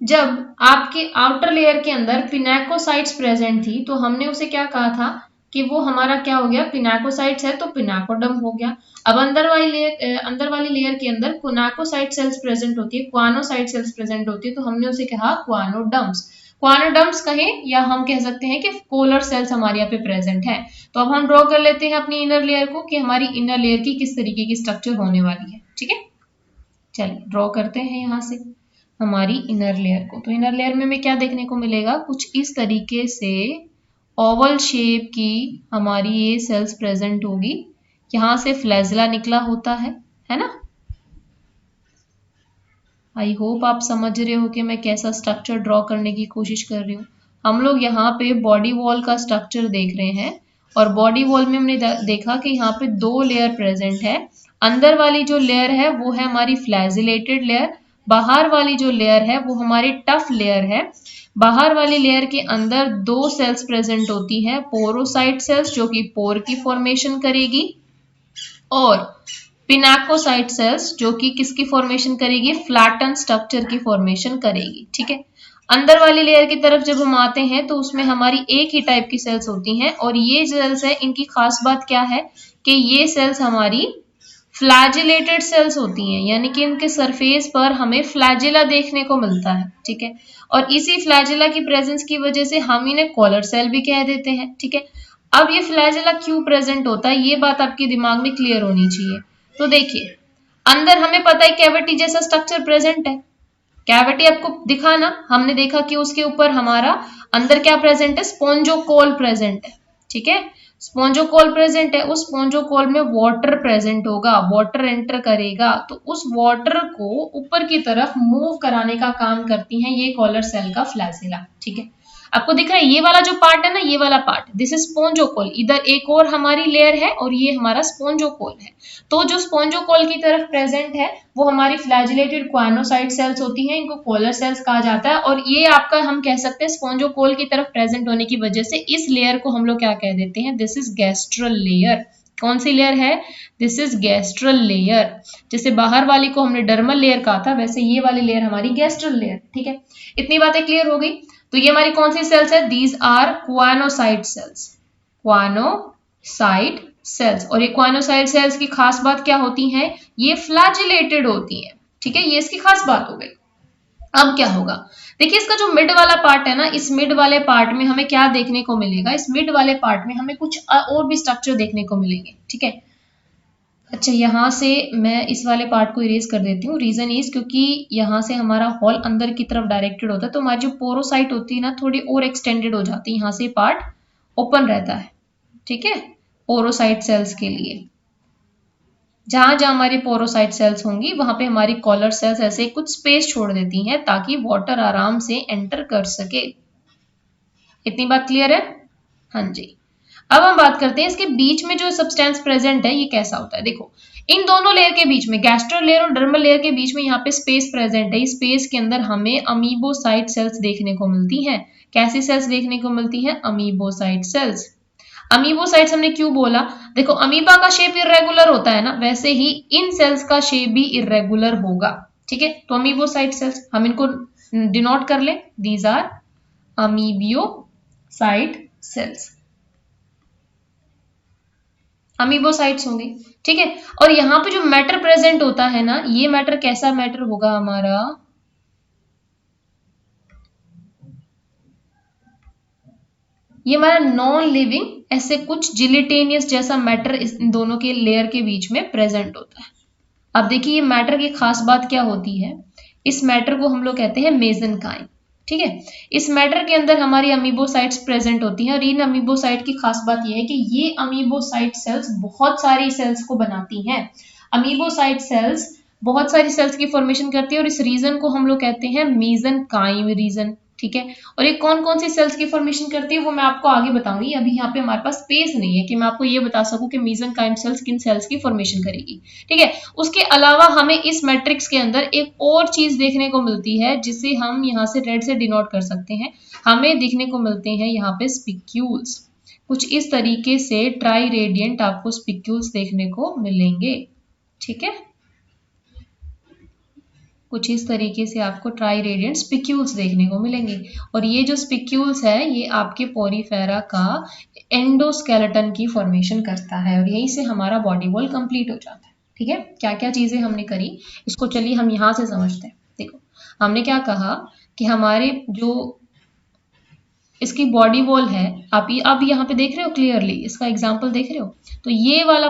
जब आपके आउटर लेयर के अंदर पिनाकोसाइट्स प्रेजेंट थी तो हमने उसे क्या कहा था कि वो हमारा क्या हो गया, पिनाकोसाइट्स है तो पिनाकोडम हो गया। अब अंदर वाली लेयर के अंदर क्वानोसाइट सेल्स प्रेजेंट होती है, क्वानोसाइट सेल्स प्रेजेंट होती है, तो हमने उसे कहा क्वानोडम्स। क्वानोडम्स कहें या हम कह सकते हैं कि कोलर सेल्स हमारे यहाँ पे प्रेजेंट है। तो अब हम ड्रॉ कर लेते हैं अपनी इनर लेयर को कि हमारी इनर लेयर की किस तरीके की स्ट्रक्चर होने वाली है, ठीक है। चलिए ड्रॉ करते हैं यहाँ से हमारी इनर लेयर को। तो इनर लेयर में हमें क्या देखने को मिलेगा, कुछ इस तरीके से ओवल शेप की हमारी ये सेल्स प्रेजेंट होगी। यहाँ से फ्लैजिला निकला होता है ना। आई होप आप समझ रहे हो कि मैं कैसा स्ट्रक्चर ड्रॉ करने की कोशिश कर रही हूँ। हम लोग यहाँ पे बॉडी वॉल का स्ट्रक्चर देख रहे हैं और बॉडी वॉल में हमने देखा कि यहाँ पे 2 लेयर प्रेजेंट है। अंदर वाली जो लेयर है वो है हमारी फ्लैजिलेटेड लेयर, बाहर वाली जो लेयर है वो हमारी टफ लेयर है। बाहर वाली लेयर के अंदर 2 सेल्स प्रेजेंट होती हैं, पोरोसाइट सेल्स जो कि पोर की फॉर्मेशन करेगी, और पिनाकोसाइट सेल्स जो कि किसकी फॉर्मेशन करेगी, फ्लैटन स्ट्रक्चर की फॉर्मेशन करेगी, ठीक है। अंदर वाली लेयर की तरफ जब हम आते हैं तो उसमें हमारी एक ही टाइप की सेल्स होती हैं और ये सेल्स है, इनकी खास बात क्या है कि ये सेल्स हमारी फ्लैजिलेटेड सेल्स होती हैं, यानी कि इनके सरफेस पर हमें फ्लैजिला देखने को मिलता है, ठीक है। और इसी फ्लैजिला की प्रेजेंस की वजह से हम इन्हें कॉलर सेल भी कह देते हैं, ठीक है। अब ये फ्लैजिला क्यों प्रेजेंट होता है, ये बात आपके दिमाग में क्लियर होनी चाहिए। तो देखिए, अंदर हमें पता है कैविटी जैसा स्ट्रक्चर प्रेजेंट है। कैविटी आपको दिखा ना, हमने देखा कि उसके ऊपर हमारा अंदर क्या प्रेजेंट है, स्पोंजोकोल प्रेजेंट है, ठीक है। स्पोंजोकोल प्रेजेंट है, उस स्पोंजोकोल में वाटर प्रेजेंट होगा, वाटर एंटर करेगा, तो उस वाटर को ऊपर की तरफ मूव कराने का काम करती हैं ये कॉलर सेल का फ्लैजिला, ठीक है। आपको दिख रहा है ये वाला जो पार्ट है ना, ये वाला पार्ट, दिस इज स्पोंजोकोल। इधर एक और हमारी लेयर है और ये हमारा स्पोंजोकोल है। तो जो स्पोंजोकोल की तरफ प्रेजेंट है वो हमारी फ्लैजिलेटेड क्वानोसाइट सेल्स होती हैं, इनको कॉलर सेल्स कहा जाता है। और ये आपका हम कह सकते हैं स्पोंजोकोल की तरफ प्रेजेंट होने की वजह से इस लेयर को हम लोग क्या कह देते हैं, दिस इज गैस्ट्रल लेयर। कौन सी लेयर है, दिस इज गैस्ट्रल लेयर। जैसे बाहर वाली को हमने डर्मल लेयर कहा था, वैसे ये वाली लेयर हमारी गैस्ट्रल लेयर, ठीक है। इतनी बातें क्लियर हो गई। तो ये हमारी कौन सी सेल्स है, दीज आर क्वानोसाइट सेल्स, क्वानोसाइट सेल्स। और ये क्वानोसाइट सेल्स की खास बात क्या होती है, ये फ्लैजिलेटेड होती है, ठीक है। ये इसकी खास बात हो गई। अब क्या होगा, देखिए इसका जो मिड वाला पार्ट है ना, इस मिड वाले पार्ट में हमें क्या देखने को मिलेगा, इस मिड वाले पार्ट में हमें कुछ और भी स्ट्रक्चर देखने को मिलेंगे, ठीक है। अच्छा, यहाँ से मैं इस वाले पार्ट को इरेज कर देती हूँ। रीजन इज क्योंकि यहाँ से हमारा हॉल अंदर की तरफ डायरेक्टेड होता है, तो हमारी जो पोरोसाइट होती है ना थोड़ी और एक्सटेंडेड हो जाती है, यहाँ से पार्ट ओपन रहता है, ठीक है, पोरोसाइट सेल्स के लिए। जहां जहां हमारी पोरोसाइट सेल्स होंगी वहां पे हमारी कॉलर सेल्स ऐसे कुछ स्पेस छोड़ देती हैं ताकि वाटर आराम से एंटर कर सके। इतनी बात क्लियर है, हाँ जी। अब हम बात करते हैं इसके बीच में जो सब्सटेंस प्रेजेंट है ये कैसा होता है। देखो, इन दोनों लेयर के बीच में, गैस्ट्रल लेयर और डर्मल लेयर के बीच में यहाँ पे स्पेस प्रेजेंट है। इस स्पेस के अंदर हमें अमीबोसाइट सेल्स देखने को मिलती हैं। कैसी सेल्स देखने को मिलती हैं, अमीबोसाइट सेल्स। अमीबोसाइट्स हमने क्यों बोला, देखो अमीबा का शेप इरेगुलर होता है ना, वैसे ही इन सेल्स का शेप भी इरेगुलर होगा, ठीक है। तो अमीबोसाइट सेल्स हम इनको डिनोट कर ले, दीज आर अमीबियोसाइट सेल्स, अमीबोसाइट्स होंगे, ठीक है। और यहाँ पे जो मैटर प्रेजेंट होता है ना, ये मैटर कैसा मैटर होगा हमारा, ये हमारा नॉन लिविंग ऐसे कुछ जिलिटेनियस जैसा मैटर इन दोनों के लेयर के बीच में प्रेजेंट होता है। अब देखिए ये मैटर की खास बात क्या होती है, इस मैटर को हम लोग कहते हैं मेसेनकाइम, ठीक है। इस मैटर के अंदर हमारी अमीबोसाइट्स प्रेजेंट होती हैं और इन अमीबोसाइट की खास बात यह है कि ये अमीबोसाइट सेल्स बहुत सारी सेल्स को बनाती हैं। अमीबोसाइट सेल्स बहुत सारी सेल्स की फॉर्मेशन करती है और इस रीजन को हम लोग कहते हैं मेसेनकाइम रीजन, ठीक है। और ये कौन कौन सी सेल्स की फॉर्मेशन करती है वो मैं आपको आगे बताऊंगी। अभी यहाँ पे हमारे पास स्पेस नहीं है कि मैं आपको ये बता सकूं कि मेसेनकाइम सेल्स किन सेल्स की फॉर्मेशन करेगी, ठीक है। उसके अलावा हमें इस मैट्रिक्स के अंदर एक और चीज देखने को मिलती है जिसे हम यहाँ से रेड से डिनोट कर सकते हैं। हमें देखने को मिलते हैं यहाँ पे स्पिक्यूल्स। कुछ इस तरीके से ट्राई रेडियंट आपको स्पिक्यूल्स देखने को मिलेंगे, ठीक है। कुछ इस तरीके से आपको ट्राई रेडियंट स्पिक्यूल्स देखने को मिलेंगे। और ये जो स्पिक्यूल्स है ये आपके पोरीफेरा का एंडोस्केलेटन की फॉर्मेशन करता है और यहीं से हमारा बॉडी वॉल कंप्लीट हो जाता है, ठीक है। क्या क्या चीजें हमने करी इसको चलिए हम यहाँ से समझते हैं। देखो हमने क्या कहा कि हमारे जो इसकी बॉडी वॉल है, आप अब यहाँ पे देख रहे हो क्लियरली, इसका एग्जांपल देख रहे हो। तो ये वाला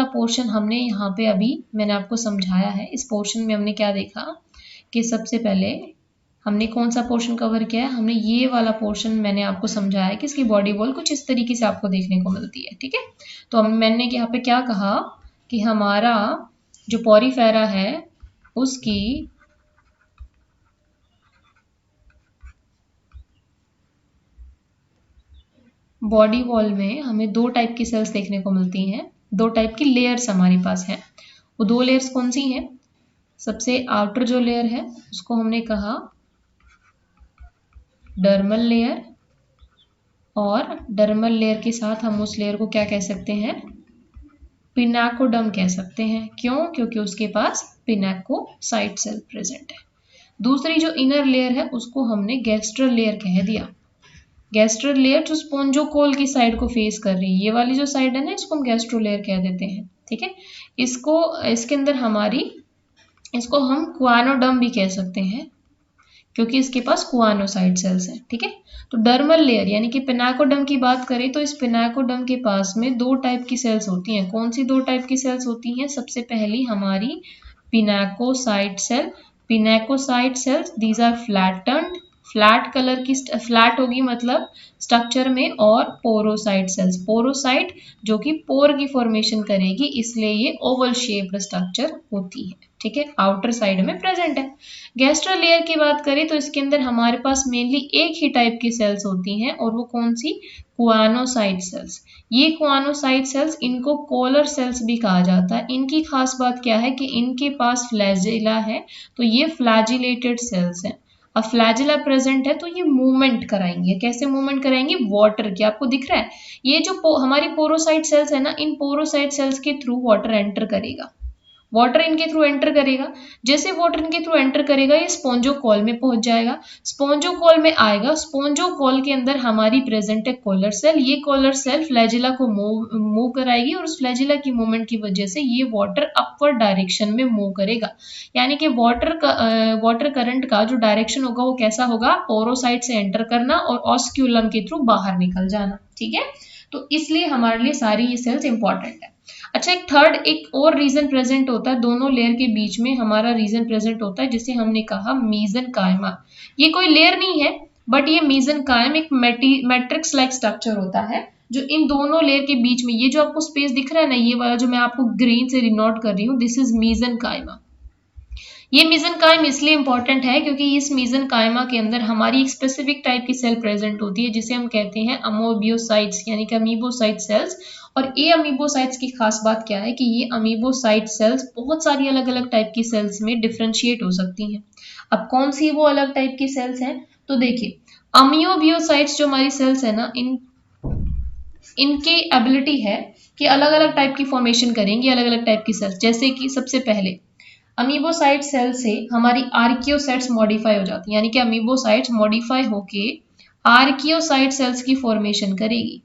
पोर्शन हमने यहाँ पे अभी मैंने आपको समझाया है। इस पोर्शन में हमने क्या देखा कि सबसे पहले हमने कौन सा पोर्शन कवर किया है, हमने ये वाला पोर्शन मैंने आपको समझाया है कि इसकी बॉडी वॉल कुछ इस तरीके से आपको देखने को मिलती है, ठीक है। तो मैंने यहाँ पे क्या कहा कि हमारा जो पोरीफेरा है उसकी बॉडी वॉल में हमें दो टाइप की सेल्स देखने को मिलती हैं, दो टाइप की लेयर्स हमारे पास हैं। वो दो लेयर्स कौन सी हैं? सबसे आउटर जो लेयर है उसको हमने कहा डर्मल लेयर, और डर्मल लेयर के साथ हम उस लेयर को क्या कह सकते हैं? पिनाकोडर्म कह सकते हैं। क्यों? क्योंकि उसके पास पिनाकोसाइट सेल प्रेजेंट है। दूसरी जो इनर लेयर है उसको हमने गैस्ट्रल लेयर कह दिया। गैस्ट्रल लेयर जो स्पोंजोकोल की साइड को फेस कर रही है, ये वाली जो साइड है ना इसको हम गैस्ट्रो लेयर कह देते हैं, ठीक है। इसके अंदर इसको हम क्वानोडर्म भी कह सकते हैं क्योंकि इसके पास क्वानोसाइट सेल्स हैं, ठीक है। तो डर्मल लेयर यानी कि पिनाकोडर्म की बात करें तो इस पिनाकोडर्म के पास में दो टाइप की सेल्स होती हैं। कौन सी दो टाइप की सेल्स होती हैं? सबसे पहली हमारी pinacocyte cell. Pinacocyte cells these are flattened, flat colour की, फ्लैट होगी मतलब स्ट्रक्चर में, और पोरोसाइट सेल्स, पोरोसाइट जो कि पोर की फॉर्मेशन करेगी इसलिए ये ओवल शेप्ड स्ट्रक्चर होती है, ठीक है, आउटर साइड में प्रेजेंट है। गैस्ट्रल लेयर की बात करें तो इसके अंदर हमारे पास मेनली एक ही टाइप की सेल्स होती हैं और वो कौन सी? क्वानोसाइट सेल्स। ये क्वानोसाइट सेल्स इनको कोलर सेल्स भी कहा जाता है। इनकी खास बात क्या है कि इनके पास फ्लैजिला है, तो ये फ्लैजिलेटेड सेल्स हैं। अब फ्लैजिला प्रेजेंट है तो ये मूवमेंट कराएंगे। कैसे मूवमेंट कराएंगे? वाटर की, आपको दिख रहा है ये जो हमारी पोरोसाइट सेल्स है ना, इन पोरोसाइट सेल्स के थ्रू वाटर एंटर करेगा, वाटर इनके थ्रू एंटर करेगा। जैसे वाटर इनके थ्रू एंटर करेगा ये स्पोंजोकॉल में पहुंच जाएगा, स्पोंजोकॉल में आएगा, स्पोंजोकॉल के अंदर हमारी प्रेजेंट है कॉलर सेल। ये कॉलर सेल फ्लैजिला को मूव कराएगी और उस फ्लैजिला की मूवमेंट की वजह से ये वाटर अपवर्ड डायरेक्शन में मूव करेगा। यानी कि वाटर करंट का जो डायरेक्शन होगा वो कैसा होगा? पोरोसाइट से एंटर करना और ऑस्क्यूलम के थ्रू बाहर निकल जाना, ठीक है। तो इसलिए हमारे लिए सारी ये सेल्स इंपॉर्टेंट है। अच्छा, एक और रीजन प्रेजेंट होता है, दोनों लेयर के बीच में हमारा रीजन प्रेजेंट होता है जिसे हमने कहा मेसेनकाइमा। ये कोई लेयर नहीं है बट ये मेसेनकाइम एक मैट्रिक्स लाइक स्ट्रक्चर होता है जो इन दोनों लेयर के बीच में, ये जो आपको स्पेस दिख रहा है ना, ये वाला जो मैं आपको ग्रीन से डिनोट कर रही हूँ, दिस इज मेसेनकाइमा। ये मेसेनकाइम इसलिए इंपॉर्टेंट है क्योंकि इस मेसेनकाइमा के अंदर हमारी एक स्पेसिफिक टाइप की सेल प्रेजेंट होती है जिसे हम कहते हैं अमोबियोसाइट्स यानी कि अमीबोसाइट सेल्स। और ये अमीबोसाइट्स की खास बात क्या है कि ये अमीबोसाइट सेल्स बहुत सारी अलग अलग टाइप की सेल्स में डिफ्रेंशिएट हो सकती हैं। अब कौन सी वो अलग टाइप की सेल्स हैं? तो देखिए, अमीबोसाइट्स जो हमारी सेल्स है ना, इनकी एबिलिटी है कि अलग अलग टाइप की फॉर्मेशन करेंगी, अलग अलग टाइप की सेल्स। जैसे कि सबसे पहले अमीबोसाइट सेल से हमारी आर्कियोसाइट्स मॉडिफाई हो जाती है, यानी कि अमीबोसाइट्स मॉडिफाई होके आर्कियोसाइट सेल्स की फॉर्मेशन करेगी।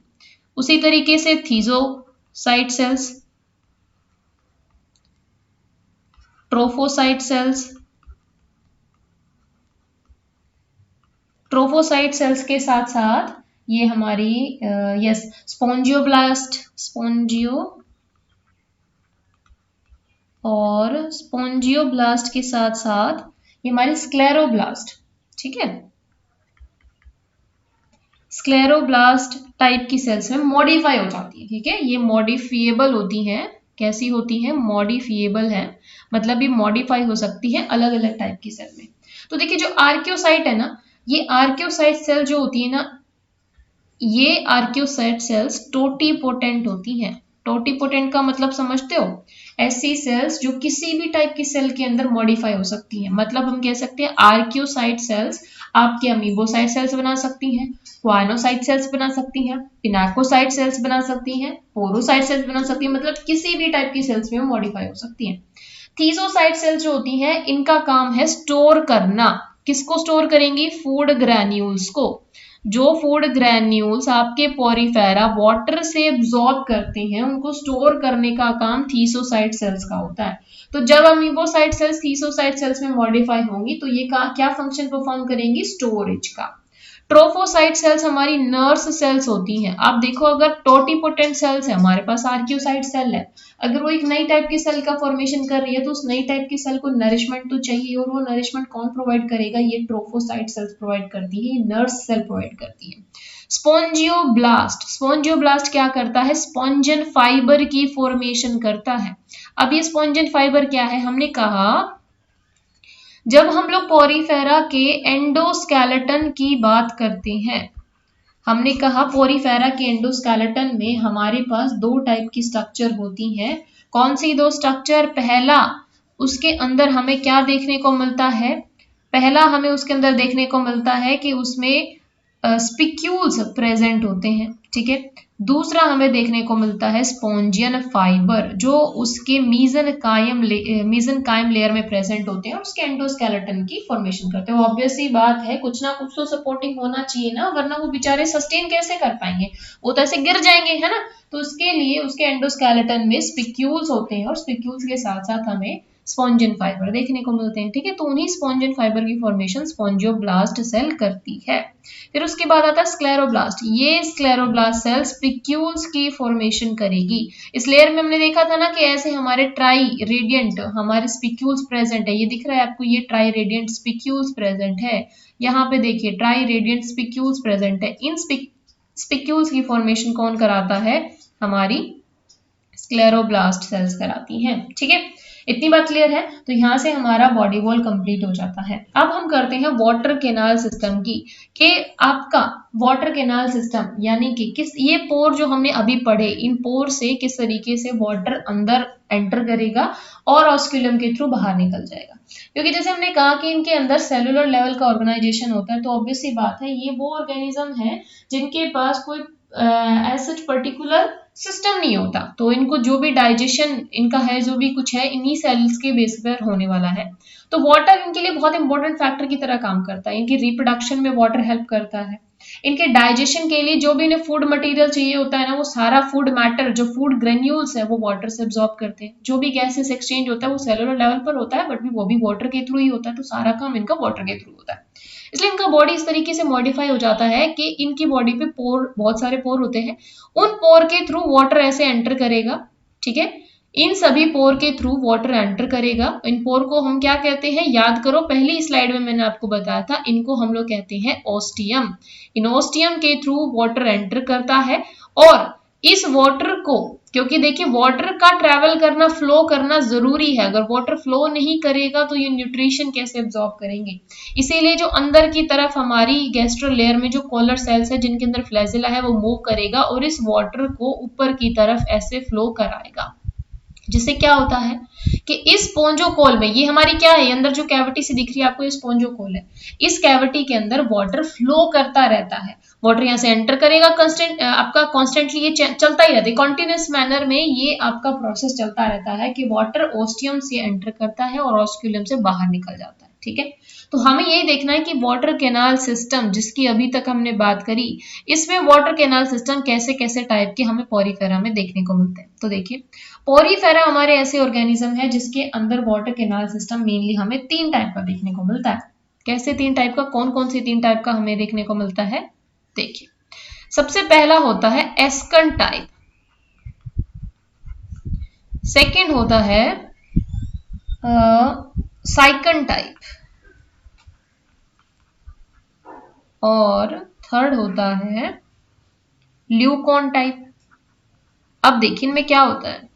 उसी तरीके से थीजोसाइट sales, trophocyte sales, trophocyte sales के साथ साथ ये हमारी स्पोंजियोब्लास्ट के साथ साथ ये हमारी स्क्लेरोब्लास्ट, ठीक है, स्क्लेरोब्लास्ट टाइप की सेल्स में मॉडिफाई हो जाती है, ठीक है। ये मॉडिफिएबल होती हैं। कैसी होती हैं? मॉडिफिएबल है, मतलब ये मॉडिफाई हो सकती है अलग अलग टाइप की सेल में। तो देखिए, जो आर्कियोसाइट है ना, ये आर्कियोसाइट सेल जो होती है ना, ये आर्कियोसाइट सेल्स टोटीपोटेंट होती हैं। टोटीपोटेंट का मतलब समझते हो? ऐसी सेल्स जो किसी भी टाइप की सेल के अंदर मॉडिफाई हो सकती हैं। मतलब हम कह सकते हैं आर्कियोसाइट सेल्स आपके अमीबोसाइट सेल्स बना सकती हैं, क्वानोसाइट सेल्स बना सकती हैं, पिनाकोसाइट सेल्स बना सकती हैं, पोरोसाइट सेल्स बना सकती हैं, मतलब किसी भी टाइप की सेल्स में मॉडिफाई हो सकती हैं। थीसोसाइट सेल्स जो होती हैं, इनका काम है स्टोर करना। किसको स्टोर करेंगी? फूड ग्रैन्यूल्स को। जो फूड ग्रैन्यूल्स आपके पोरीफेरा वाटर से एब्जॉर्ब करते हैं, उनको स्टोर करने का काम थीसोसाइट सेल्स का होता है। तो जब अमीबोसाइट सेल्स थीसोसाइट सेल्स में मॉडिफाई होंगी तो ये क्या फंक्शन परफॉर्म करेंगी? स्टोरेज का। ट्रोफोसाइट सेल्स हमारी नर्स सेल्स होती हैं। आप देखो, अगर टोटीपोटेंट सेल्स है, हमारे पास आर्कियोसाइट सेल है, अगर वो एक नई टाइप की सेल का फॉर्मेशन कर रही है तो उस नई टाइप की सेल को नरिशमेंट तो चाहिए, और वो नरिशमेंट कौन प्रोवाइड करेगा? ये ट्रोफोसाइट सेल्स प्रोवाइड करती है, ये नर्स सेल प्रोवाइड करती है। स्पोंजियोब्लास्ट, स्पोंजियोब्लास्ट क्या करता है? स्पॉन्जन फाइबर की फॉर्मेशन करता है। अब ये स्पॉन्जन फाइबर क्या है? हमने कहा जब हम लोग पोरीफेरा के एंडोस्केलेटन की बात करते हैं, हमने कहा पोरीफेरा के एंडोस्केलेटन में हमारे पास दो टाइप की स्ट्रक्चर होती हैं। कौन सी दो स्ट्रक्चर? पहला, उसके अंदर हमें क्या देखने को मिलता है? पहला हमें उसके अंदर देखने को मिलता है कि उसमें स्पिक्यूल्स प्रेजेंट होते हैं, ठीक है। दूसरा हमें देखने को मिलता है स्पॉन्जियन फाइबर, जो उसके मीजनकाइम लेयर में प्रेजेंट होते हैं और उसके एंडोस्केलेटन की फॉर्मेशन करते हैं। ऑब्वियस सी बात है, कुछ ना कुछ तो सपोर्टिंग होना चाहिए ना, वरना वो बेचारे सस्टेन कैसे कर पाएंगे? वो तो ऐसे गिर जाएंगे, है ना। तो उसके लिए उसके एंडोस्केलेटन में स्पिक्यूल्स होते हैं और स्पिक्यूल्स के साथ साथ हमें स्पॉन्जियन फाइबर देखने को मिलते हैं, ठीक है। तो उन्हीं स्पॉन्जियन फाइबर की फॉर्मेशन स्पॉन्जियोब्लास्ट सेल करती है। फिर उसके बाद आता है स्क्लेरोब्लास्ट। ये स्क्लेरोब्लास्ट सेल स्पिक्यूल्स की फॉर्मेशन करेगी। इस लेयर में हमने देखा था ना कि ऐसे हमारे ट्राई रेडियंट हमारे स्पिक्यूल्स प्रेजेंट है। ये दिख रहा है आपको, ये ट्राई रेडियंट स्पिक्यूल्स प्रेजेंट है। यहाँ पे देखिए ट्राई रेडियंट स्पिक्यूल्स प्रेजेंट है। इन स्पिक्यूल्स की फॉर्मेशन कौन कराता है? हमारी स्क्लेरोब्लास्ट सेल्स कराती हैं, ठीक है। इतनी बात क्लियर है? तो यहां से हमारा बॉडी वॉल कंप्लीट हो जाता है। अब हम करते हैं वाटर कैनाल सिस्टम की, कि आपका वाटर कैनाल सिस्टम यानी कि किस, ये पोर जो हमने अभी पढ़े, इन पोर से किस तरीके से वाटर अंदर एंटर करेगा और ऑस्क्यूलम के थ्रू बाहर निकल जाएगा। क्योंकि जैसे हमने कहा कि इनके अंदर सेलुलर लेवल का ऑर्गेनाइजेशन होता है, तो ऑब्वियस सी बात है ये वो ऑर्गेनिज्म है जिनके पास कोई सच पर्टिकुलर सिस्टम नहीं होता। तो इनको जो भी डाइजेशन इनका है, जो भी कुछ है, इन्हीं सेल्स के बेस पर होने वाला है। तो वाटर इनके लिए बहुत इंपॉर्टेंट फैक्टर की तरह काम करता है। इनकी रिप्रोडक्शन में वाटर हेल्प करता है। इनके डाइजेशन के लिए जो भी इन्हें फूड मटेरियल चाहिए होता है ना, वो सारा फूड मैटर, जो फूड ग्रेन्यूल्स है, वो वाटर से एब्जॉर्ब करते हैं। जो भी गैसेस एक्सचेंज होता है वो सेलुलर लेवल पर होता है, बट वो भी वाटर के थ्रू ही होता है। तो सारा काम इनका वाटर के थ्रू होता है। इसलिए इनका बॉडी इस तरीके से मॉडिफाई हो जाता है कि इनकी बॉडी पे पोर, बहुत सारे पोर होते हैं। उन पोर के थ्रू वाटर ऐसे एंटर करेगा, ठीक है। इन सभी पोर के थ्रू वाटर एंटर करेगा। इन पोर को हम क्या कहते हैं? याद करो, पहली स्लाइड में मैंने आपको बताया था, इनको हम लोग कहते हैं ओस्टियम। इन ओस्टियम के थ्रू वाटर एंटर करता है, और इस वाटर को, क्योंकि देखिए वाटर का ट्रेवल करना, फ्लो करना जरूरी है। अगर वाटर फ्लो नहीं करेगा तो ये न्यूट्रिशन कैसे एब्जॉर्ब करेंगे? इसीलिए जो अंदर की तरफ हमारी गैस्ट्रल लेयर में जो कॉलर सेल्स है, जिनके अंदर फ्लैजिला है, वो मूव करेगा और इस वाटर को ऊपर की तरफ ऐसे फ्लो कराएगा। जिससे क्या होता है कि इस स्पोंजोकोल में, ये हमारी क्या है, अंदर जो कैविटी से दिख रही है आपको, ये स्पोंजोकोल है। इस कैविटी के अंदर वाटर फ्लो करता रहता है। वाटर यहाँ से एंटर करेगा, कांस्टेंट आपका कॉन्स्टेंटली ये चलता ही रहता है, कॉन्टिन्यूस मैनर में ये आपका प्रोसेस चलता रहता है कि वाटर ओस्टियम से एंटर करता है और ऑस्क्यूलम से बाहर निकल जाता है, ठीक है। तो हमें यही देखना है कि वाटर कैनाल सिस्टम, जिसकी अभी तक हमने बात करी, इसमें वाटर कैनाल सिस्टम कैसे कैसे टाइप के हमें पोरीफेरा में देखने को मिलते हैं। तो देखिए, पोरीफेरा हमारे ऐसे ऑर्गेनिज्म है जिसके अंदर वाटर कैनाल सिस्टम मेनली हमें 3 टाइप का देखने को मिलता है। कैसे 3 टाइप का? कौन कौन से 3 टाइप का हमें देखने को मिलता है? देखिए, सबसे पहला होता है एस्कन टाइप, सेकंड होता है साइकन टाइप, और थर्ड होता है ल्यूकॉन टाइप। अब देखिए इनमें क्या होता है,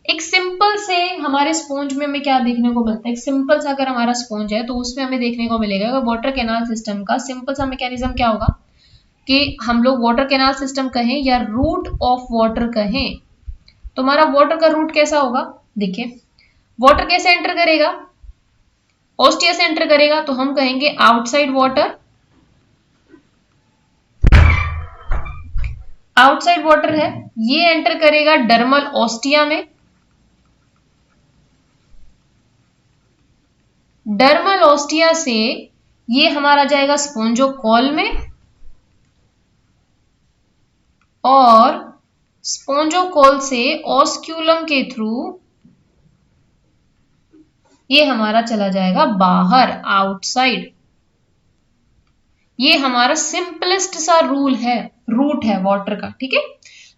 एक सिंपल से हमारे स्पॉन्ज में हमें क्या देखने को मिलता है, एक सिंपल सा अगर हमारा स्पॉन्ज है तो उसमें हमें देखने को मिलेगा वाटर कैनाल सिस्टम का सिंपल सा मैकेनिज्म क्या होगा कि हम लोग वाटर कैनाल सिस्टम कहें या रूट ऑफ वाटर कहें, तो हमारा वाटर का रूट कैसा होगा, देखिए वाटर कैसे एंटर करेगा, ऑस्टिया से एंटर करेगा, तो हम कहेंगे आउटसाइड वाटर, आउटसाइड वाटर है, ये एंटर करेगा डर्मल ऑस्टिया में, डर्मल ऑस्टिया से ये हमारा जाएगा स्पोंजोकॉल में, और स्पोंजोकॉल से ऑस्क्यूलम के थ्रू ये हमारा चला जाएगा बाहर आउटसाइड। ये हमारा सिंपलेस्ट सा रूल है, रूट है वाटर का, ठीक है।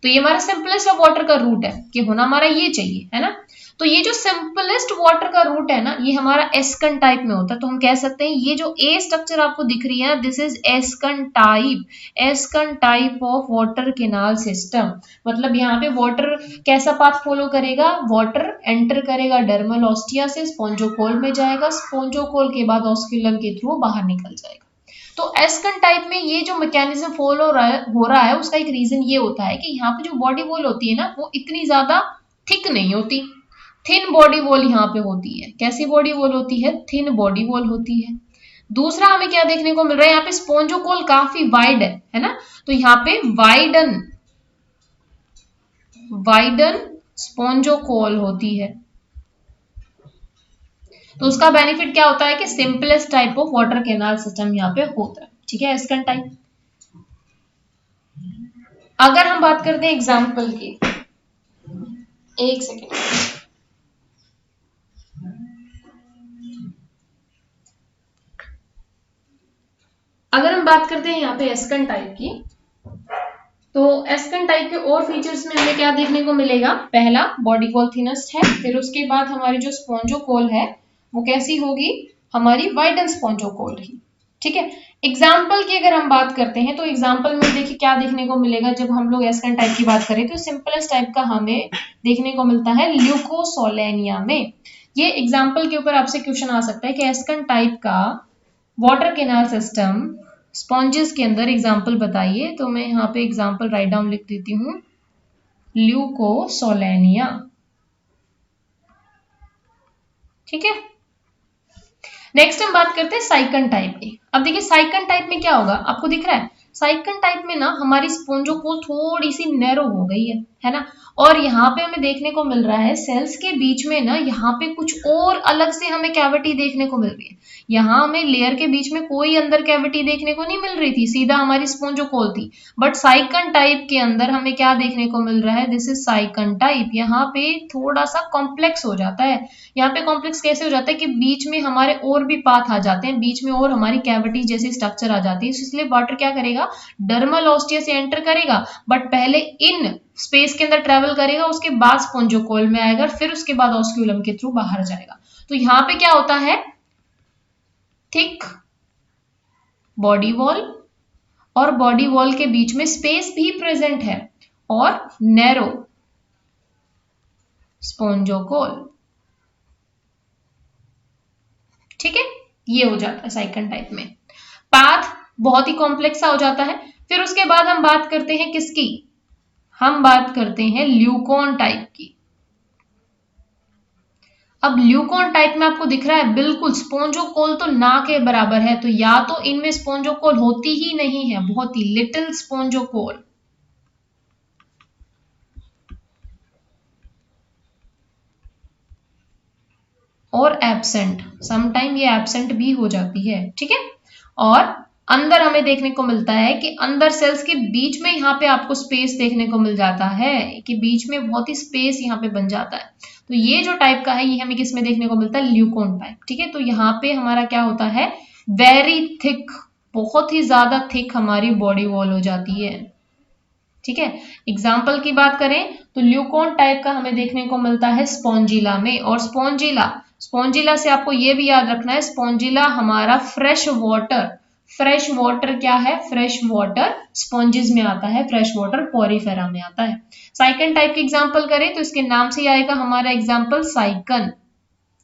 तो ये हमारा सिंपलेस्ट वाटर का रूट है कि होना हमारा ये चाहिए, है ना। तो ये जो सिंपलेस्ट वाटर का रूट है ना, ये हमारा एस्कन टाइप में होता है। तो हम कह सकते हैं ये जो ए स्ट्रक्चर आपको दिख रही है, this is ascon type, ascon type of water canal system. मतलब यहाँ पे वाटर कैसा पाथ फॉलो करेगा, वाटर एंटर करेगा डर्मल ऑस्टिया से, स्पोंजोकोल में जाएगा, स्पोंजोकोल के बाद ऑस्क्यूलम के थ्रू बाहर निकल जाएगा। तो एस्कन टाइप में ये जो मैकेनिज्म फॉलो हो रहा है उसका एक रीजन ये होता है कि यहाँ पे जो बॉडी वॉल होती है ना, वो इतनी ज्यादा थिक नहीं होती, थिन बॉडी वॉल यहाँ पे होती है। कैसी बॉडी वॉल होती है, थिन बॉडी वॉल होती है। दूसरा हमें क्या देखने को मिल रहा है, यहाँ पे स्पोंजोकोल काफी वाइड है ना, तो यहाँ पे वाइडन वाइडन स्पोंजोकोल होती है। तो उसका बेनिफिट क्या होता है कि simplest type of water canal system यहाँ पे होता है, ठीक है, एस्कन टाइप। अगर हम बात करते हैं एग्जाम्पल की, एक सेकेंड, अगर हम बात करते हैं यहाँ पे एस्कन टाइप की, तो एस्कन टाइप के और फीचर्स में हमें क्या देखने को मिलेगा, पहला बॉडी वॉल थिनेस्ट है, फिर उसके बाद हमारी जो स्पोंजोकोल है वो कैसी होगी, हमारी वाइडन स्पोंजोकोल ही, ठीक है। एग्जाम्पल की अगर हम बात करते हैं तो एग्जाम्पल में देखिए क्या देखने को मिलेगा, जब हम लोग एस्कन टाइप की बात करें तो सिंपलेस्ट टाइप का हमें देखने को मिलता है ल्यूकोसोलेनिया में। ये एग्जाम्पल के ऊपर आपसे क्वेश्चन आ सकता है कि एस्कन टाइप का वाटर कैनाल सिस्टम स्पॉन्जेस के अंदर एग्जाम्पल बताइए। तो मैं यहाँ पे एग्जाम्पल राइट डाउन लिख देती हूँ, ल्यूकोसोलेनिया, ठीक है। नेक्स्ट हम बात करते हैं साइकन टाइप की। अब देखिए साइकन टाइप में क्या होगा, आपको दिख रहा है, साइकन टाइप में ना हमारी स्पोंजोकोल थोड़ी सी नैरो हो गई है ना, और यहाँ पे हमें देखने को मिल रहा है सेल्स के बीच में ना, यहाँ पे कुछ और अलग से हमें कैविटी देखने को मिल रही है। यहाँ हमें लेयर के बीच में कोई अंदर कैविटी देखने को नहीं मिल रही थी, सीधा हमारी स्पोंजोकोल थी। बट साइकन टाइप के अंदर हमें क्या देखने को मिल रहा है, दिस इज साइकन टाइप। यहाँ पे थोड़ा सा कॉम्प्लेक्स हो जाता है। यहाँ पे कॉम्प्लेक्स कैसे हो जाता है कि बीच में हमारे और भी पाथ आ जाते हैं, बीच में और हमारी कैविटी जैसी स्ट्रक्चर आ जाती है। इसलिए वाटर क्या करेगा, डर्मल ऑस्टिया से एंटर करेगा, बट पहले इन स्पेस के अंदर ट्रेवल करेगा, उसके बाद स्पोंजोकोल में आएगा, फिर उसके बाद ऑस्क्यूलम के थ्रू बाहर जाएगा। तो यहाँ पे क्या होता है, थिक बॉडी वॉल, और बॉडी वॉल के बीच में स्पेस भी प्रेजेंट है, और नैरो स्पोंजोकोल, ठीक है। ये हो जाता है साइकन टाइप में, पाथ बहुत ही कॉम्प्लेक्स सा हो जाता है। फिर उसके बाद हम बात करते हैं किसकी, हम बात करते हैं ल्यूकोन टाइप की। अब ल्यूकोन टाइप में आपको दिख रहा है बिल्कुल स्पोंजोकोल तो ना के बराबर है, तो या तो इनमें स्पोंजोकोल होती ही नहीं है, बहुत ही लिटिल स्पोंजोकोल, और एब्सेंट, समटाइम ये एब्सेंट भी हो जाती है, ठीक है। और अंदर हमें देखने को मिलता है कि अंदर सेल्स के बीच में यहाँ पे आपको स्पेस देखने को मिल जाता है, कि बीच में बहुत ही स्पेस यहाँ पे बन जाता है। तो ये जो टाइप का है ये हमें किस में देखने को मिलता है, ल्यूकोन टाइप, ठीक है। तो यहाँ पे हमारा क्या होता है, वेरी थिक, बहुत ही ज्यादा थिक हमारी बॉडी वॉल हो जाती है, ठीक है। एग्जाम्पल की बात करें तो ल्यूकोन टाइप का हमें देखने को मिलता है स्पॉन्जिला में, और स्पॉन्जिला से आपको ये भी याद रखना है, स्पॉन्जिला हमारा फ्रेश फ्रेश वाटर क्या है, फ्रेश वाटर स्पॉन्जेस में आता है, फ्रेश वाटर पोरीफेरा में आता है। साइकन टाइप के एग्जांपल करें तो इसके नाम से ही आएगा हमारा एग्जांपल साइकन।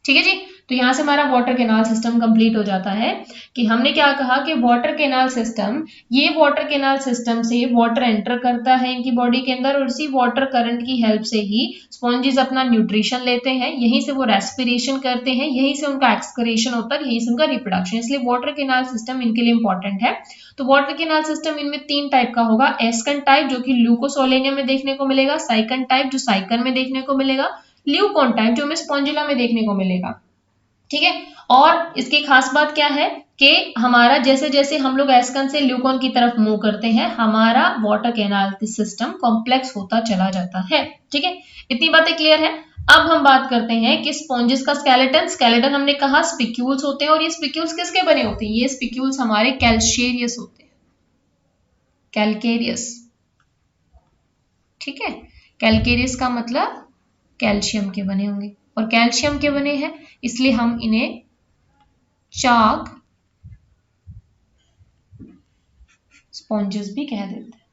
ठीक है जी। तो यहां से हमारा वाटर कैनाल सिस्टम कंप्लीट हो जाता है कि हमने क्या कहा कि वाटर कैनाल सिस्टम, ये वाटर कैनाल सिस्टम से वाटर एंटर करता है इनकी बॉडी के अंदर और इसी वाटर करंट की हेल्प से ही स्पॉन्जेस अपना न्यूट्रिशन लेते हैं, यहीं से वो रेस्पिरेशन करते हैं, यहीं से उनका एक्सक्रीशन होता है, यहीं से उनका रिप्रोडक्शन। इसलिए वाटर कैनाल सिस्टम इनके लिए इंपॉर्टेंट है। तो वाटर कैनाल सिस्टम इनमें 3 टाइप का होगा, एस्कन टाइप जो कि ल्यूकोसोलेनियम में देखने को मिलेगा, साइकन टाइप जो साइकन में देखने को मिलेगा, ल्यूकॉन टाइप जो हमें स्पॉन्जिला में देखने को मिलेगा। ठीक है। और इसकी खास बात क्या है कि हमारा जैसे जैसे हम लोग एस्कन से ल्यूकॉन की तरफ मूव करते हैं, हमारा वाटर कैनाल सिस्टम कॉम्प्लेक्स होता चला जाता है। ठीक है, इतनी बातें क्लियर है। अब हम बात करते हैं कि स्पॉन्जेस का स्केलेटन। स्केलेटन हमने कहा स्पिक्यूल्स होते हैं और ये स्पिक्यूल्स किसके बने होते हैं, ये स्पिक्यूल्स हमारे कैल्शियस होते हैं, कैलकेरियस। ठीक है, कैलकेरियस का मतलब कैल्शियम के बने होंगे और कैल्शियम के बने हैं इसलिए हम इन्हें चाक स्पॉन्जेस भी कह देते हैं।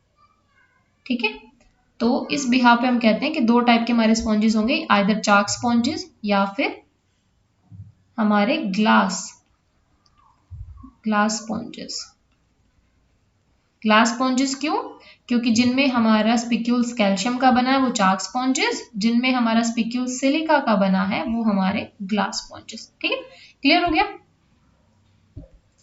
ठीक है, तो इस बिहार पे हम कहते हैं कि 2 टाइप के हमारे स्पॉन्जेस होंगे, आइदर चाक स्पॉन्जेस या फिर हमारे ग्लास स्पॉन्जेस। ग्लास स्पॉन्जेस क्यों, क्योंकि जिनमें हमारा स्पिक्यूल्स कैल्शियम का बना है वो चाक स्पॉन्जेस, जिनमें हमारा स्पिक्यूल्स सिलिका का बना है वो हमारे ग्लास स्पॉन्जेस। ठीक है, क्लियर हो गया।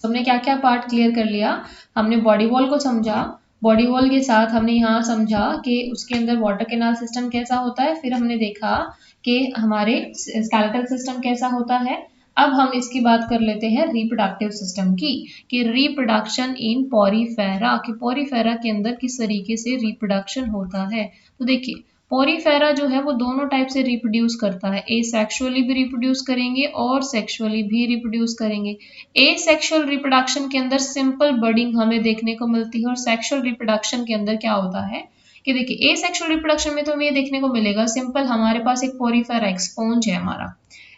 हमने क्या क्या पार्ट क्लियर कर लिया, हमने बॉडी वॉल को समझा, बॉडी वॉल के साथ हमने यहाँ समझा कि उसके अंदर वाटर कैनाल सिस्टम कैसा होता है, फिर हमने देखा कि हमारे स्केलेटल सिस्टम कैसा होता है। अब हम इसकी बात कर लेते हैं रिप्रोडक्टिव सिस्टम की, कि रिप्रोडक्शन इन पोरीफेरा, कि पोरीफेरा के अंदर किस तरीके से रिप्रोडक्शन होता है। तो देखिए पोरीफेरा जो है वो दोनों टाइप से रिप्रोड्यूस करता है, एसेक्सुअली भी रिप्रोड्यूस करेंगे और सेक्सुअली भी रिप्रोड्यूस करेंगे। एसेक्सुअल रिप्रोडक्शन के अंदर सिंपल बडिंग हमें देखने को मिलती है और सेक्सुअल रिप्रोडक्शन के अंदर क्या होता है कि देखिए एसेक्सुअल रिप्रोडक्शन में तो हमें ये देखने को मिलेगा सिंपल, हमारे पास एक पोरीफेरा एक स्पॉन्ज है हमारा,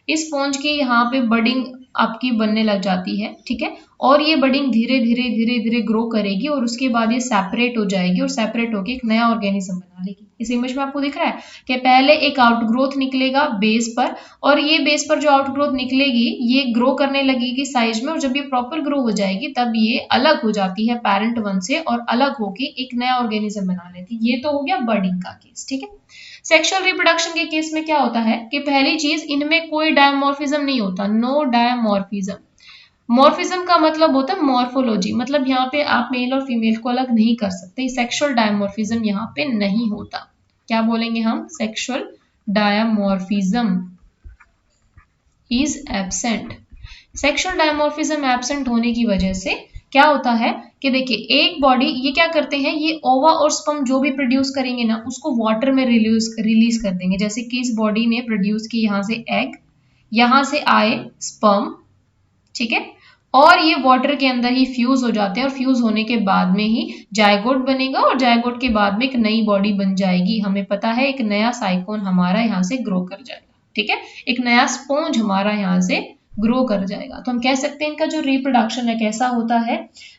इस स्पॉन्ज की यहाँ पे बडिंग आपकी बनने लग जाती है। ठीक है, और ये बडिंग धीरे धीरे ग्रो करेगी और उसके बाद ये सेपरेट हो जाएगी और सेपरेट होकर एक नया ऑर्गेनिज्म बना लेगी। इस इमेज में आपको दिख रहा है कि पहले एक आउटग्रोथ निकलेगा बेस पर और ये बेस पर जो आउटग्रोथ निकलेगी ये ग्रो करने लगेगी साइज में और जब ये प्रॉपर ग्रो हो जाएगी तब ये अलग हो जाती है पेरेंट वन से और अलग होके एक नया ऑर्गेनिज्म बना लेती है। ये तो हो गया बर्डिंग का केस। ठीक है, सेक्सुअल रिप्रोडक्शन के केस में क्या होता है कि पहली चीज इनमें कोई डायमॉर्फिज्म नहीं होता, नो डायमॉर्फिज्म। मॉर्फिज्म का मतलब होता है मॉर्फोलॉजी, मतलब यहाँ पे आप मेल और फीमेल को अलग नहीं कर सकते, सेक्सुअल डायमॉर्फिज्म यहाँ पे नहीं होता। क्या बोलेंगे हम, sexual dimorphism is absent. Sexual dimorphism absent होने की वजह से क्या होता है कि देखिए एक बॉडी ये क्या करते हैं, ये ओवा और स्पर्म जो भी प्रोड्यूस करेंगे ना उसको वाटर में रिलीज कर देंगे। जैसे कि इस बॉडी ने प्रोड्यूस की यहाँ से एग, यहाँ से आए स्पर्म, ठीक है, और ये वाटर के अंदर ही फ्यूज हो जाते हैं और फ्यूज होने के बाद में ही जायगोट बनेगा और जायगोट के बाद में एक नई बॉडी बन जाएगी। हमें पता है एक नया साइकोन हमारा यहाँ से ग्रो कर जाएगा। ठीक है, एक नया स्पॉन्ज हमारा यहाँ से ग्रो कर जाएगा। तो हम कह सकते हैं इनका जो रिप्रोडक्शन है कैसा होता है,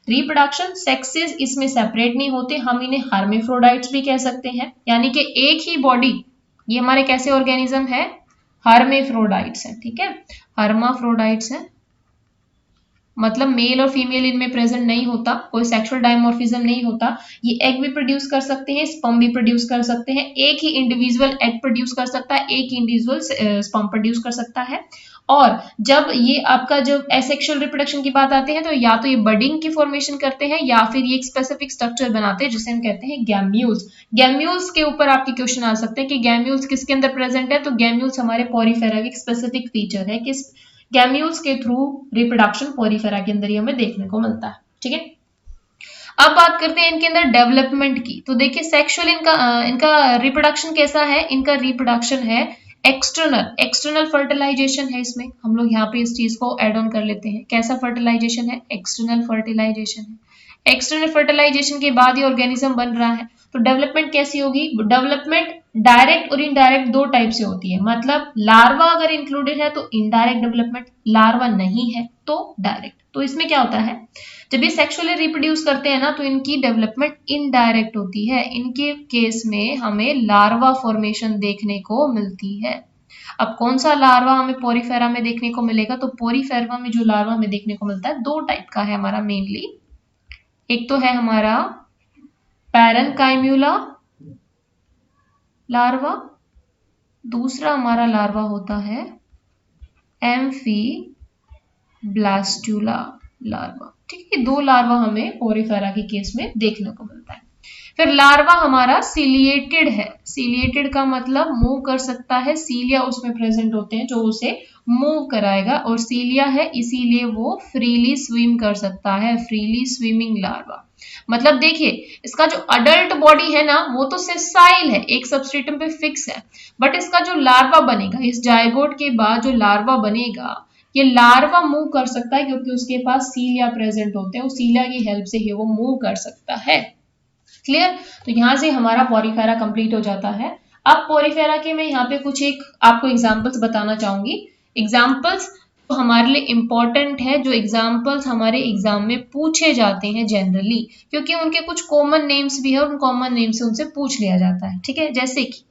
रिप्रोडक्शन सेक्सेस इसमें सेपरेट नहीं होते, हम इन्हें हर्मेफ्रोडाइट्स भी कह सकते हैं, यानी कि एक ही बॉडी, ये हमारे कैसे ऑर्गेनिज्म है, हर्मेफ्रोडाइट्स है। ठीक है, हर्माफ्रोडाइट्स है, मतलब मेल और फीमेल इनमें प्रेजेंट नहीं होता, कोई सेक्सुअल डायमॉर्फिज्म नहीं होता। ये एग भी प्रोड्यूस कर सकते हैं, स्पर्म भी प्रोड्यूस कर सकते हैं, एक ही इंडिविजुअल एग प्रोड्यूस कर सकता है, एक ही इंडिविजुअल स्पर्म प्रोड्यूस कर सकता है। और जब ये आपका जब एसेक्सुअल रिप्रोडक्शन की बात आती है तो या तो ये बडिंग की फॉर्मेशन करते हैं या फिर ये एक स्पेसिफिक स्ट्रक्चर बनाते हैं जिसे हम कहते हैं गैम्यूल्स। गैम्यूल्स के ऊपर आपके क्वेश्चन आ सकते हैं कि गैम्यूल्स किसके अंदर प्रेजेंट है, तो गैम्यूल्स हमारे पोरीफेरा की स्पेसिफिक फीचर है कि गैम्यूल्स के थ्रू रिप्रोडक्शन पोरीफेरा के अंदर ही हमें देखने को मिलता है। ठीक है, अब बात करते हैं इनके अंदर डेवलपमेंट की। तो देखिए सेक्सुअल इनका रिप्रोडक्शन कैसा है, इनका रिप्रोडक्शन है एक्सटर्नल फर्टिलाइजेशन है। इसमें हम लोग यहाँ पे इस चीज को एड ऑन कर लेते हैं, कैसा फर्टिलाइजेशन है, एक्सटर्नल फर्टिलाइजेशन है। एक्सटर्नल फर्टिलाइजेशन के बाद ये ऑर्गेनिज्म बन रहा है, तो डेवलपमेंट कैसी होगी, डेवलपमेंट डायरेक्ट और इनडायरेक्ट दो टाइप से होती है, मतलब लार्वा अगर इंक्लूडेड है तो इनडायरेक्ट डेवलपमेंट, लार्वा नहीं है तो डायरेक्ट। तो इसमें क्या होता है, जब ये सेक्सुअली रिप्रोड्यूस करते हैं ना तो इनकी डेवलपमेंट इनडायरेक्ट होती है। इनके केस में हमें लार्वा फॉर्मेशन देखने को मिलती है। अब कौन सा लार्वा हमें पोरीफेरा में देखने को मिलेगा, तो पोरीफेरा में जो लार्वा हमें देखने को मिलता है दो टाइप का है हमारा मेनली। एक तो है हमारा पैरेन्काइम्यूला लार्वा, दूसरा हमारा लार्वा होता है एम्फीब्लास्टुला लार्वा। ठीक है, दो लार्वा हमें पोरीफेरा के केस में देखने को मिलता है। फिर लार्वा हमारा सीलिएटेड है। सीलिएटेड का मतलब मूव कर सकता है, सीलिया उसमें प्रेजेंट होते हैं जो उसे मूव कराएगा, और सीलिया है इसीलिए वो फ्रीली स्विम कर सकता है, फ्रीली स्विमिंग लार्वा। मतलब देखिए, इसका जो अडल्ट बॉडी है ना वो तो सेसाइल है, एक सबस्ट्रेटम पे फिक्स है, बट इसका जो लार्वा बनेगा, इस जायगोट के बाद जो लार्वा बनेगा, ये लार्वा मूव कर सकता है क्योंकि उसके पास सीलिया प्रेजेंट होते हैं, उस सीलिया की हेल्प से ही वो मूव कर सकता है। क्लियर? तो यहां से हमारा पोरीफेरा कंप्लीट हो जाता है। अब पोरीफेरा के मैं यहाँ पे कुछ एक आपको एग्जांपल्स बताना चाहूंगी। एग्जांपल्स तो हमारे लिए इंपॉर्टेंट है, जो एग्जांपल्स हमारे एग्जाम में पूछे जाते हैं जनरली, क्योंकि उनके कुछ कॉमन नेम्स भी है और उन कॉमन नेम से उनसे पूछ लिया जाता है। ठीक है, जैसे कि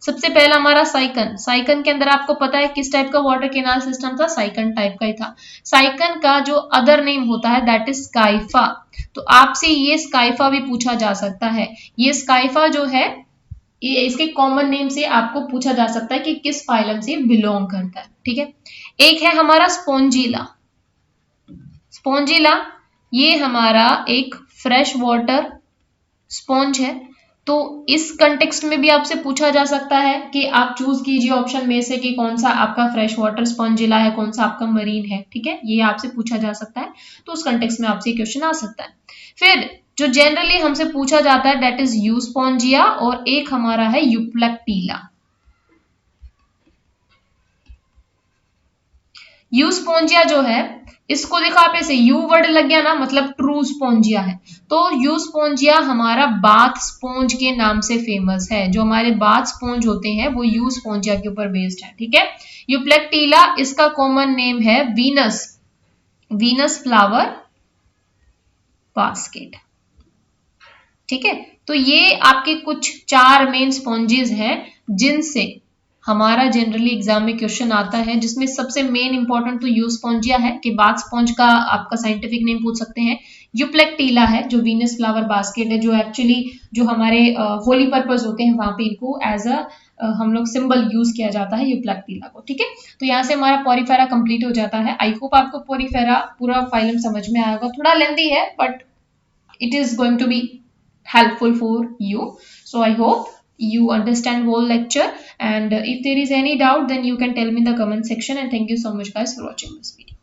सबसे पहला हमारा साइकन। साइकन के अंदर आपको पता है किस टाइप का वाटर कैनाल सिस्टम था, साइकन टाइप का ही था। साइकन का जो अदर नेम होता है दैट इज स्काइफा। तो आपसे ये स्काइफा भी पूछा जा सकता है। ये स्काइफा जो है ये इसके कॉमन नेम से आपको पूछा जा सकता है कि किस फाइलम से बिलोंग करता है। ठीक है, एक है हमारा स्पोंजिला। स्पोंजिला ये हमारा एक फ्रेश वाटर स्पॉन्ज है। तो इस कंटेक्स्ट में भी आपसे पूछा जा सकता है कि आप चूज कीजिए ऑप्शन में से कि कौन सा आपका फ्रेश वाटर स्पॉन्जिला है, कौन सा आपका मरीन है। ठीक है, ये आपसे पूछा जा सकता है, तो उस कंटेक्स्ट में आपसे क्वेश्चन आ सकता है। फिर जो जनरली हमसे पूछा जाता है दैट इज यूस्पोंजिया, और एक हमारा है यूप्लेक्टीला। यूस्पोंजिया जो है इसको देखो आप ऐसे यू वर्ड लग गया ना, मतलब ट्रू स्पोंजिया है। तो यू स्पोंजिया हमारा बाथ स्पोंज के नाम से फेमस है। जो हमारे बाथ स्पोंज होते हैं वो यू स्पोंजिया के ऊपर बेस्ड है। ठीक है, यूप्लेक्टीला इसका कॉमन नेम है वीनस, वीनस फ्लावर बास्केट। ठीक है, तो ये आपके कुछ चार मेन स्पॉन्जेस हैं जिनसे हमारा जनरली एग्जाम में क्वेश्चन आता है, जिसमें सबसे मेन इंपॉर्टेंट तो यूस्पोंजिया है कि बाथ स्पॉन्ज का आपका साइंटिफिक नेम पूछ सकते हैं। यूप्लेक्टीला है जो वीनस फ्लावर बास्केट है, जो एक्चुअली जो हमारे होली पर्पस होते हैं वहां पे इनको एज अ हम लोग सिंबल यूज किया जाता है यूप्लेक्टीला को। ठीक है, तो यहाँ से हमारा पोरीफेरा कंप्लीट हो जाता है। आई होप आपको पोरीफेरा पूरा फाइलम समझ में आएगा। थोड़ा लेंथी है but it is going to be helpful for you. So I hope you understand whole lecture, and if there is any doubt then you can tell me in the comment section, and thank you so much guys for watching this video.